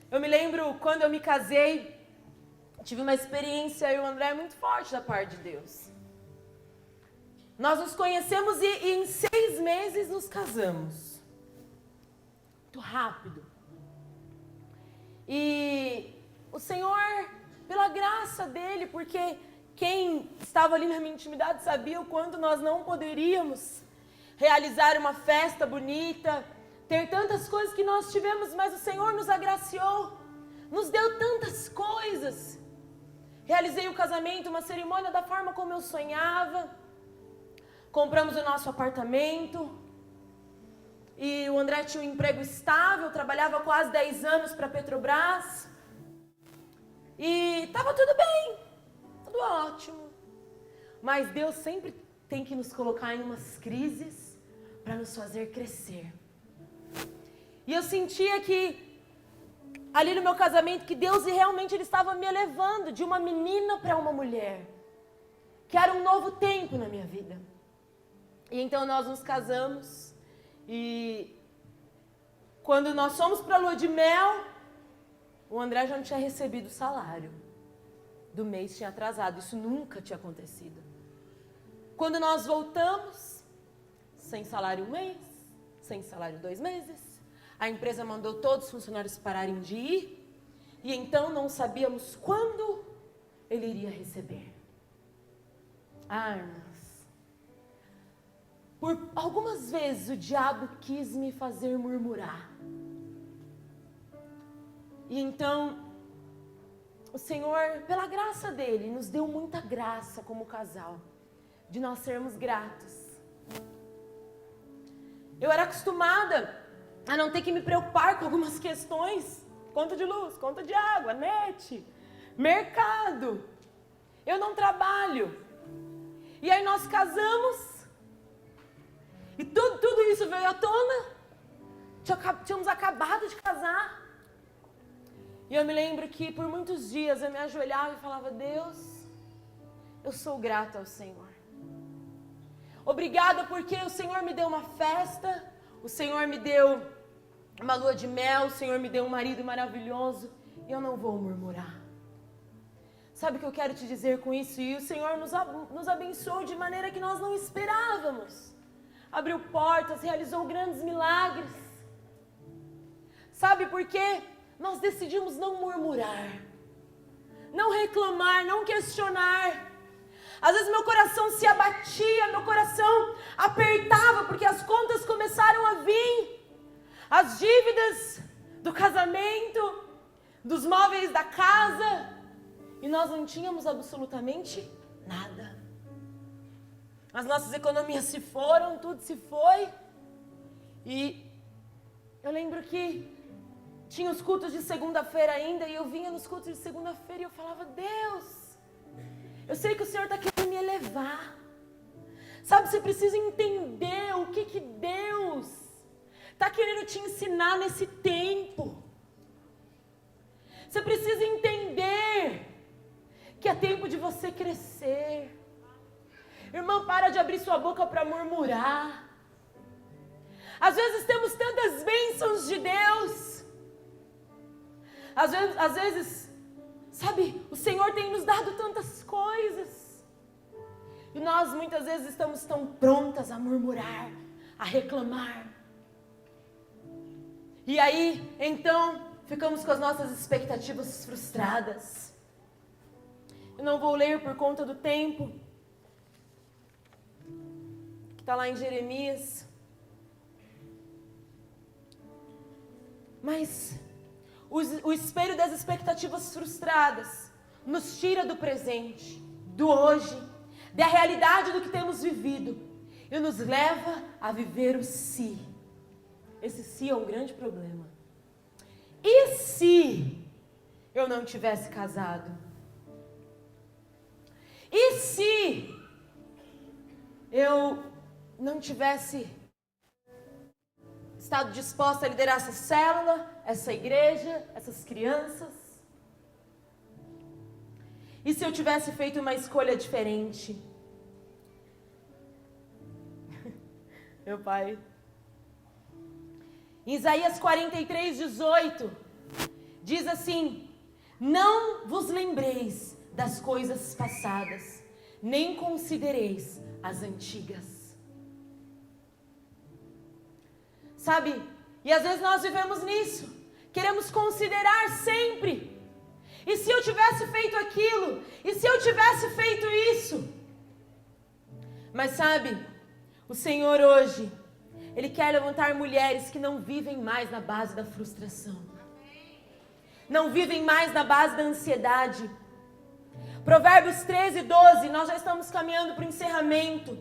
Eu me lembro quando eu me casei, tive uma experiência, eu e o André, muito forte da parte de Deus. Nós nos conhecemos e em 6 meses nos casamos. Muito rápido. E o Senhor, pela graça dele, porque quem estava ali na minha intimidade sabia o quanto nós não poderíamos realizar uma festa bonita, ter tantas coisas que nós tivemos, mas o Senhor nos agraciou, nos deu tantas coisas. Realizei o casamento, uma cerimônia da forma como eu sonhava, compramos o nosso apartamento, e o André tinha um emprego estável, trabalhava quase 10 anos para a Petrobras, e estava tudo bem, tudo ótimo, mas Deus sempre tem que nos colocar em umas crises para nos fazer crescer. E eu sentia que ali no meu casamento, que Deus realmente ele estava me elevando de uma menina para uma mulher, que era um novo tempo na minha vida. E então nós nos casamos, e quando nós fomos para a lua de mel, o André já não tinha recebido o salário do mês, tinha atrasado, isso nunca tinha acontecido. Quando nós voltamos, sem salário 1 mês, sem salário 2 meses, a empresa mandou todos os funcionários pararem de ir, e então não sabíamos quando ele iria receber. Irmãs, por algumas vezes o diabo quis me fazer murmurar. E então, o Senhor, pela graça dele, nos deu muita graça como casal, de nós sermos gratos. Eu era acostumada a não ter que me preocupar com algumas questões, conta de luz, conta de água, net, mercado. Eu não trabalho. E aí nós casamos, e tudo isso veio à tona. Tínhamos acabado de casar. E eu me lembro que por muitos dias eu me ajoelhava e falava: Deus, eu sou grata ao Senhor. Obrigada porque o Senhor me deu uma festa, o Senhor me deu uma lua de mel, o Senhor me deu um marido maravilhoso, e eu não vou murmurar. Sabe o que eu quero te dizer com isso? E o Senhor nos abençoou de maneira que nós não esperávamos. Abriu portas, realizou grandes milagres. Sabe por quê? Nós decidimos não murmurar, não reclamar, não questionar. Às vezes meu coração se abatia, meu coração apertava, porque as contas começaram a vir. As dívidas do casamento, dos móveis da casa, e nós não tínhamos absolutamente nada. As nossas economias se foram, tudo se foi. E eu lembro que tinha os cultos de segunda-feira ainda, e eu vinha nos cultos de segunda-feira e eu falava: Deus, eu sei que o Senhor está querendo me elevar. Sabe, você precisa entender o que Deus está querendo te ensinar nesse tempo. Você precisa entender que é tempo de você crescer. Irmã, para de abrir sua boca para murmurar. Às vezes temos tantas bênçãos de Deus. Às vezes, sabe, o Senhor tem nos dado tantas coisas. E nós muitas vezes estamos tão prontas a murmurar, a reclamar. E aí, então, ficamos com as nossas expectativas frustradas. Eu não vou ler por conta do tempo, que está lá em Jeremias. Mas o espelho das expectativas frustradas nos tira do presente, do hoje, da realidade do que temos vivido e nos leva a viver o si. Esse si é um grande problema. E se eu não tivesse casado? E se eu não tivesse estado disposta a liderar essa célula, essa igreja, essas crianças? E se eu tivesse feito uma escolha diferente? Meu pai. Em Isaías 43:18, diz assim: não vos lembreis das coisas passadas, nem considereis as antigas. Sabe? E às vezes nós vivemos nisso. Queremos considerar sempre. E se eu tivesse feito aquilo? E se eu tivesse feito isso? Mas sabe, o Senhor hoje, Ele quer levantar mulheres que não vivem mais na base da frustração. Não vivem mais na base da ansiedade. Provérbios 13:12, nós já estamos caminhando para o encerramento.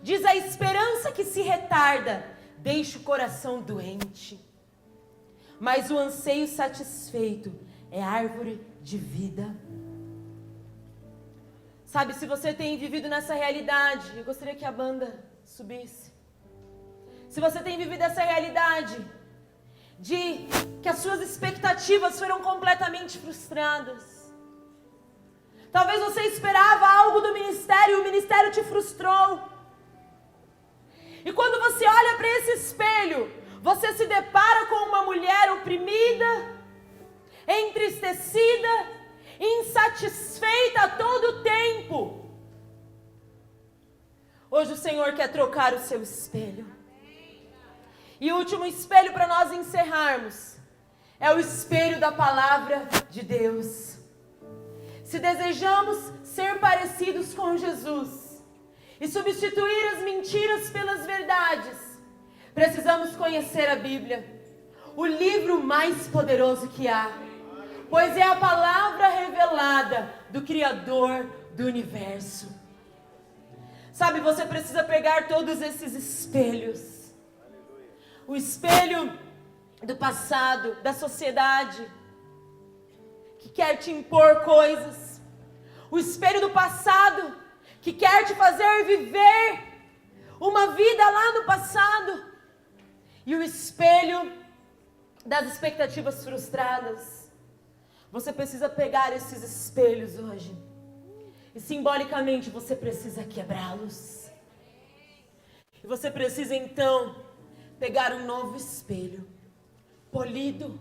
Diz: a esperança que se retarda deixa o coração doente, mas o anseio satisfeito é árvore de vida. Sabe, se você tem vivido nessa realidade, eu gostaria que a banda subisse. Se você tem vivido essa realidade de que as suas expectativas foram completamente frustradas, talvez você esperava algo do ministério e o ministério te frustrou. E quando você olha para esse espelho, você se depara com uma mulher oprimida, entristecida, insatisfeita a todo tempo. Hoje o Senhor quer trocar o seu espelho. E o último espelho para nós encerrarmos é o espelho da palavra de Deus. Se desejamos ser parecidos com Jesus e substituir as mentiras pelas verdades, precisamos conhecer a Bíblia, o livro mais poderoso que há, pois é a palavra revelada do Criador do universo. Sabe, você precisa pegar todos esses espelhos. O espelho do passado, da sociedade, que quer te impor coisas. O espelho do passado, que quer te fazer viver uma vida lá no passado. E o espelho das expectativas frustradas. Você precisa pegar esses espelhos hoje. E simbolicamente você precisa quebrá-los. E você precisa então pegar um novo espelho, polido.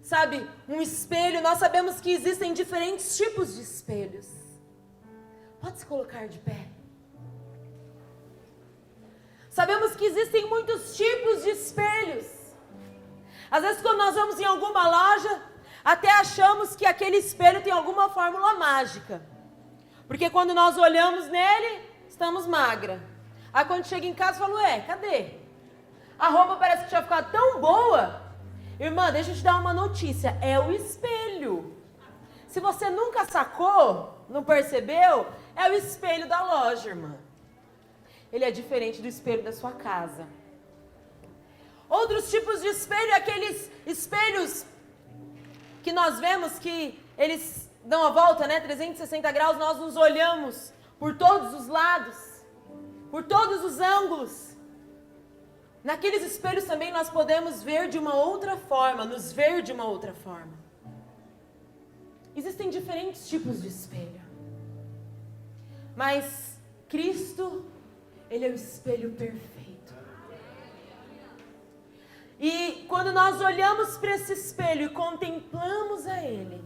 Sabe, um espelho, nós sabemos que existem diferentes tipos de espelhos. Pode se colocar de pé. Sabemos que existem muitos tipos de espelhos. Às vezes quando nós vamos em alguma loja, até achamos que aquele espelho tem alguma fórmula mágica. Porque quando nós olhamos nele, estamos magra. Aí quando chega em casa, eu falo, cadê? A roupa parece que tinha ficado tão boa. Irmã, deixa eu te dar uma notícia. É o espelho. Se você nunca sacou, não percebeu, é o espelho da loja, irmã. Ele é diferente do espelho da sua casa. Outros tipos de espelho, aqueles espelhos que nós vemos que eles dão a volta, 360 graus, nós nos olhamos por todos os lados, por todos os ângulos. Naqueles espelhos também nós podemos ver de uma outra forma, nos ver de uma outra forma. Existem diferentes tipos de espelho. Mas Cristo, Ele é o espelho perfeito. E quando nós olhamos para esse espelho e contemplamos a Ele,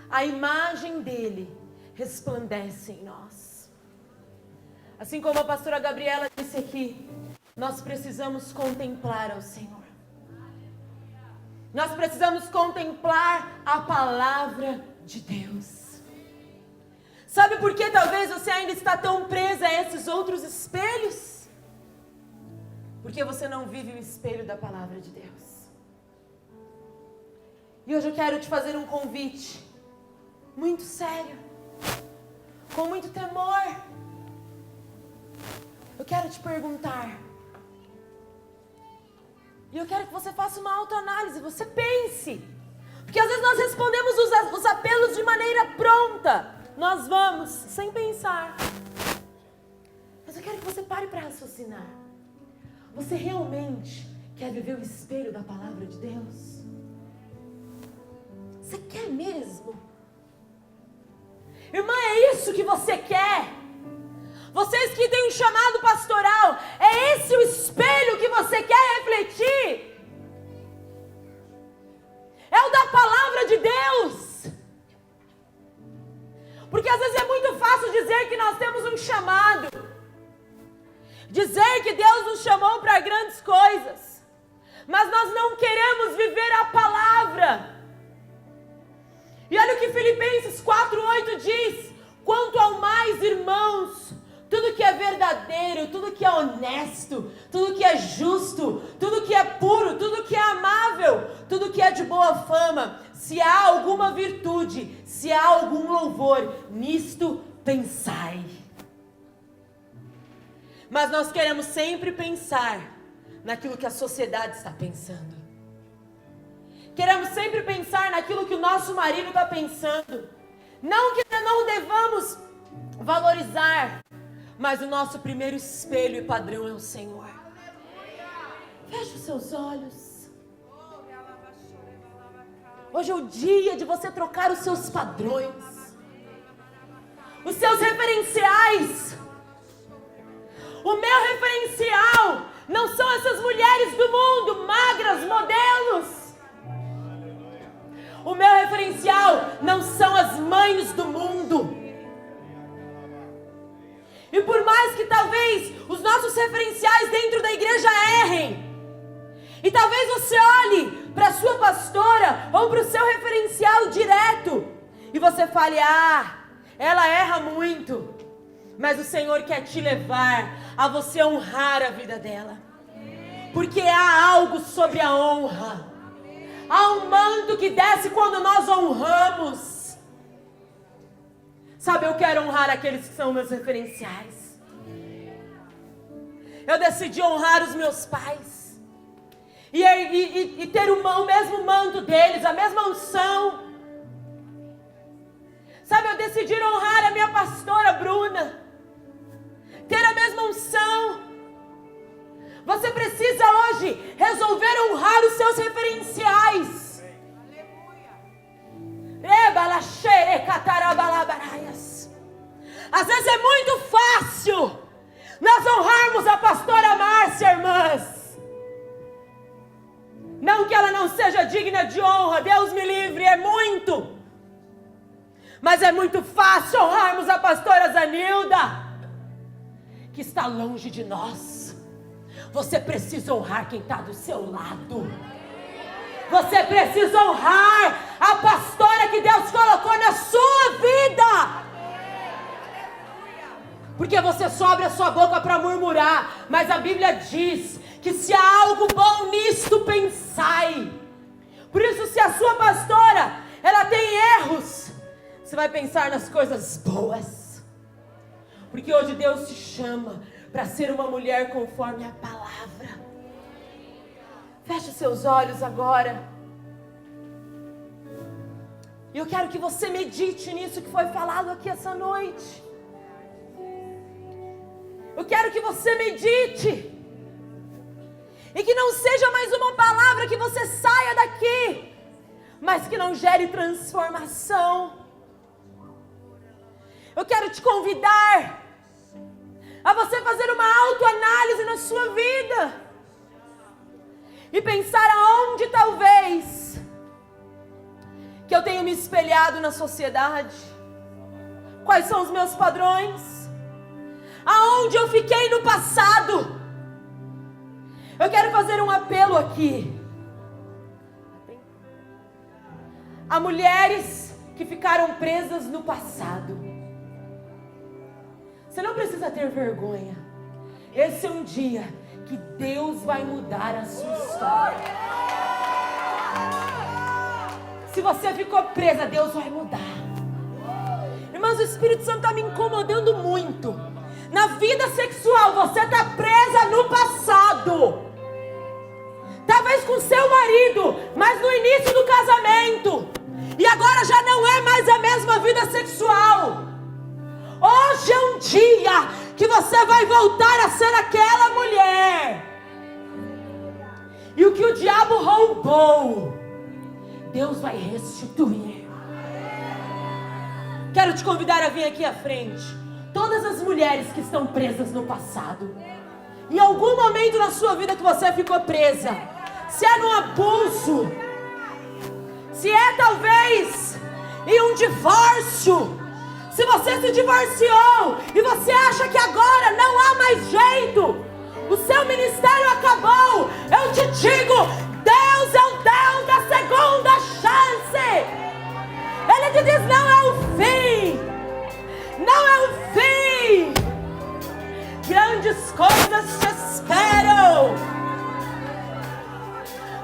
a imagem dele resplandece em nós. Assim como a pastora Gabriela disse aqui, nós precisamos contemplar ao Senhor. Nós precisamos contemplar a palavra de Deus. Sabe por que talvez você ainda está tão presa a esses outros espelhos? Porque você não vive o espelho da palavra de Deus. E hoje eu quero te fazer um convite muito sério, com muito temor. Eu quero te perguntar, e eu quero que você faça uma autoanálise, você pense, porque às vezes nós respondemos os apelos de maneira pronta, nós vamos sem pensar, mas eu quero que você pare para raciocinar. Você realmente quer viver o espelho da palavra de Deus? Você quer mesmo? Irmã, é isso que você quer? Vocês que têm um chamado pastoral, é esse o espelho que você quer refletir? É o da palavra de Deus. Porque às vezes é muito fácil dizer que nós temos um chamado, dizer que Deus nos chamou para grandes coisas, mas nós não queremos viver a palavra. E olha o que Filipenses 4:8 diz: quanto ao mais, irmãos, tudo que é verdadeiro, tudo que é honesto, tudo que é justo, tudo que é puro, tudo que é amável, tudo que é de boa fama, se há alguma virtude, se há algum louvor, nisto pensai. Mas nós queremos sempre pensar naquilo que a sociedade está pensando. Queremos sempre pensar naquilo que o nosso marido está pensando. Não que não devamos valorizar, mas o nosso primeiro espelho e padrão é o Senhor. Feche os seus olhos. Hoje é o dia de você trocar os seus padrões, os seus referenciais. O meu referencial não são essas mulheres do mundo, magras, modelos. O meu referencial não são as mães do mundo. E por mais que talvez os nossos referenciais dentro da igreja errem, e talvez você olhe para a sua pastora ou para o seu referencial direto, e você fale, ela erra muito, mas o Senhor quer te levar a você honrar a vida dela, porque há algo sobre a honra. Há um manto que desce quando nós honramos. Sabe, eu quero honrar aqueles que são meus referenciais. Eu decidi honrar os meus pais. E ter o mesmo manto deles, a mesma unção. Sabe, eu decidi honrar a minha pastora Bruna. Ter a mesma unção. Você precisa hoje resolver honrar os seus referenciais. Às vezes é muito fácil nós honrarmos a pastora Márcia, irmãs. Não que ela não seja digna de honra, Deus me livre, é muito. Mas é muito fácil honrarmos a pastora Zanilda, que está longe de nós. Você precisa honrar quem está do seu lado. Você precisa honrar a pastora que Deus colocou na sua vida. Porque você só abre a sua boca para murmurar. Mas a Bíblia diz que se há algo bom nisto, pensai. Por isso, se a sua pastora, ela tem erros, você vai pensar nas coisas boas. Porque hoje Deus te chama para ser uma mulher conforme a palavra. Feche seus olhos agora. E eu quero que você medite nisso que foi falado aqui essa noite. Eu quero que você medite. E que não seja mais uma palavra que você saia daqui, mas que não gere transformação. Eu quero te convidar a você fazer uma autoanálise na sua vida. e pensar aonde talvez que eu tenho me espelhado na sociedade. Quais são os meus padrões? Aonde eu fiquei no passado? Eu quero fazer um apelo aqui a mulheres que ficaram presas no passado. Você não precisa ter vergonha. Esse é um dia que Deus vai mudar a sua história. Se você ficou presa, Deus vai mudar. Irmãos, o Espírito Santo está me incomodando muito. Na vida sexual, você está presa no passado. Talvez com seu marido, mas no início do casamento. E agora já não é mais a mesma vida sexual. Hoje é um dia que você vai voltar a ser aquela mulher. E o que o diabo roubou, Deus vai restituir. Quero te convidar a vir aqui à frente. Todas as mulheres que estão presas no passado. Em algum momento na sua vida que você ficou presa. Se é num abuso. Se é talvez em um divórcio. Se você se divorciou e você acha que agora não há mais jeito. O seu ministério acabou. Eu te digo, Deus é o Deus da segunda chance. Ele te diz, não é o fim. Não é o fim. Grandes coisas te esperam.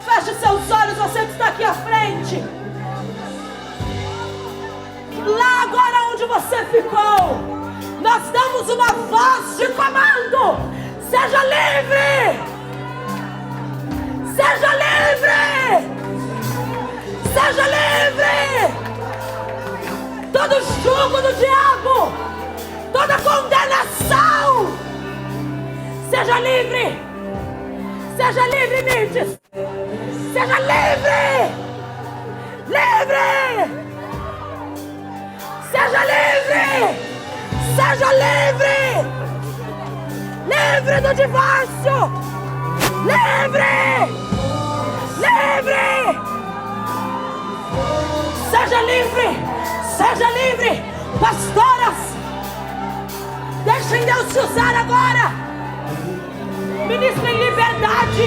Feche seus olhos, você que está aqui à frente. Lá agora onde você ficou, nós damos uma voz de comando. Seja livre. Seja livre. Seja livre. Todo jugo do diabo, toda condenação, seja livre. Seja livre, Mirtes. Seja livre. Livre. Seja livre. Seja livre. Livre do divórcio. Livre. Livre. Seja livre. Seja livre. Pastoras, deixem Deus te usar agora. Ministrem liberdade.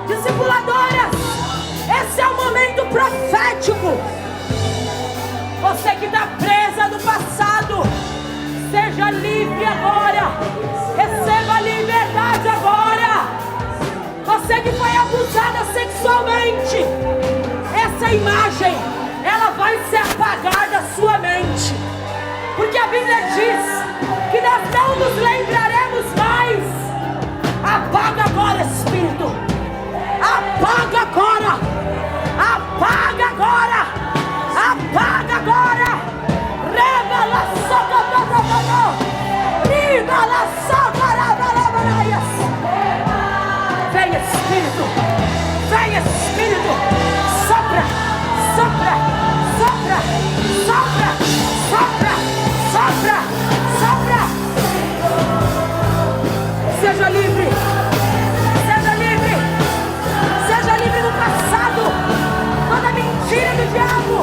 Discipuladoras, esse é o momento profético. Você que está presa no passado, seja livre agora. Receba a liberdade agora. Você que foi abusada sexualmente, essa imagem, ela vai se apagar da sua mente. Porque a Bíblia diz que nós não nos lembraremos mais. Apaga agora, Espírito. Apaga agora. Apaga agora. Apaga agora. Revela socorro. Revela socorro. Vem, Espírito. Vem, Espírito. Sopra. Sopra. Sopra. Sopra. Sopra. Sopra. Sopra. Seja livre. Seja livre. Seja livre do passado. Toda mentira do diabo.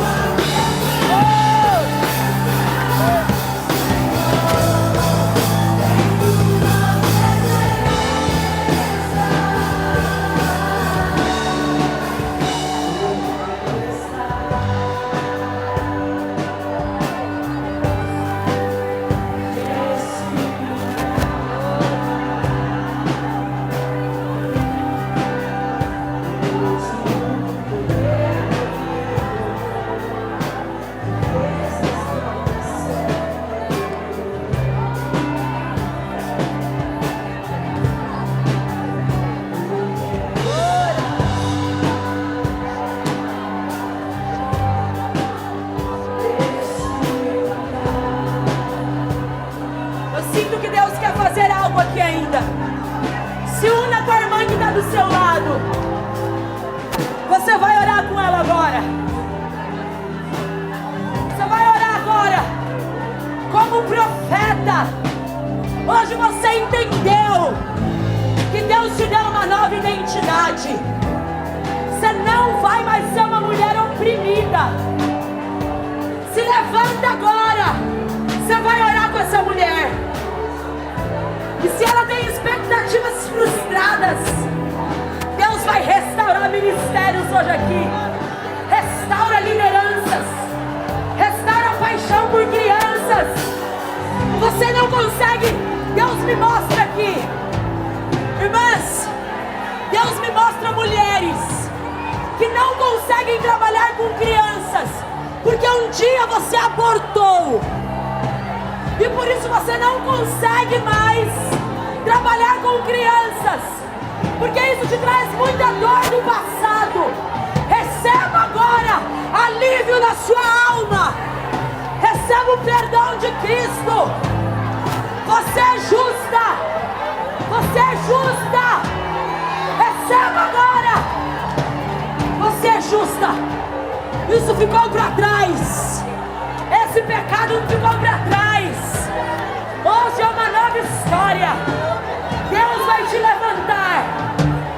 Do seu lado, você vai orar com ela agora. Você vai orar agora como profeta. Hoje você entendeu que Deus te deu uma nova nova identidade. Você não vai mais ser uma mulher oprimida. Se levanta agora. Você vai orar com essa mulher. E se ela tem expectativas frustradas, Deus vai restaurar ministérios hoje aqui. Restaura lideranças. Restaura a paixão por crianças. Você não consegue. Deus me mostra aqui. Irmãs, Deus me mostra mulheres que não conseguem trabalhar com crianças, porque um dia você abortou. E por isso você não consegue mais trabalhar com crianças, porque isso te traz muita dor do passado. Receba agora alívio na sua alma. Receba o perdão de Cristo. Você é justa. Você é justa. Receba agora. Você é justa. Isso ficou para trás. Esse pecado ficou para trás. Hoje é uma nova história. Deus vai te levantar.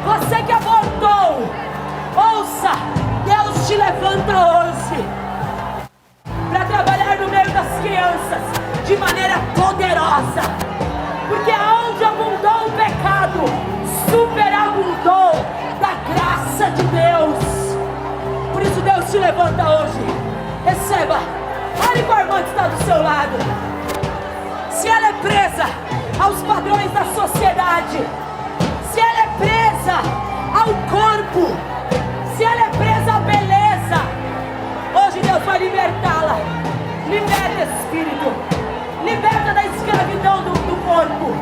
Você que abortou, ouça, Deus te levanta hoje para trabalhar no meio das crianças de maneira poderosa. Porque aonde abundou o pecado, superabundou da graça de Deus. Por isso Deus te levanta hoje. Receba. Olhe para a irmã que está do seu lado. Se ela é presa aos padrões da sociedade, se ela é presa ao corpo, se ela é presa à beleza, hoje Deus vai libertá-la. Liberta, Espírito. Liberta da escravidão do corpo,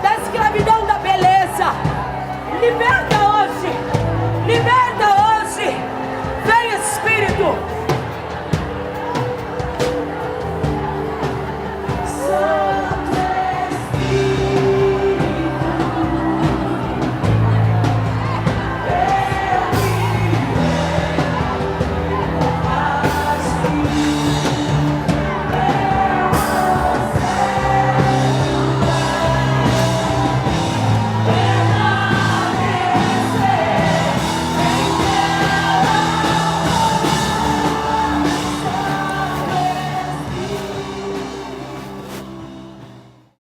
da escravidão da beleza. Liberta hoje. Liberta hoje. Vem, Espírito.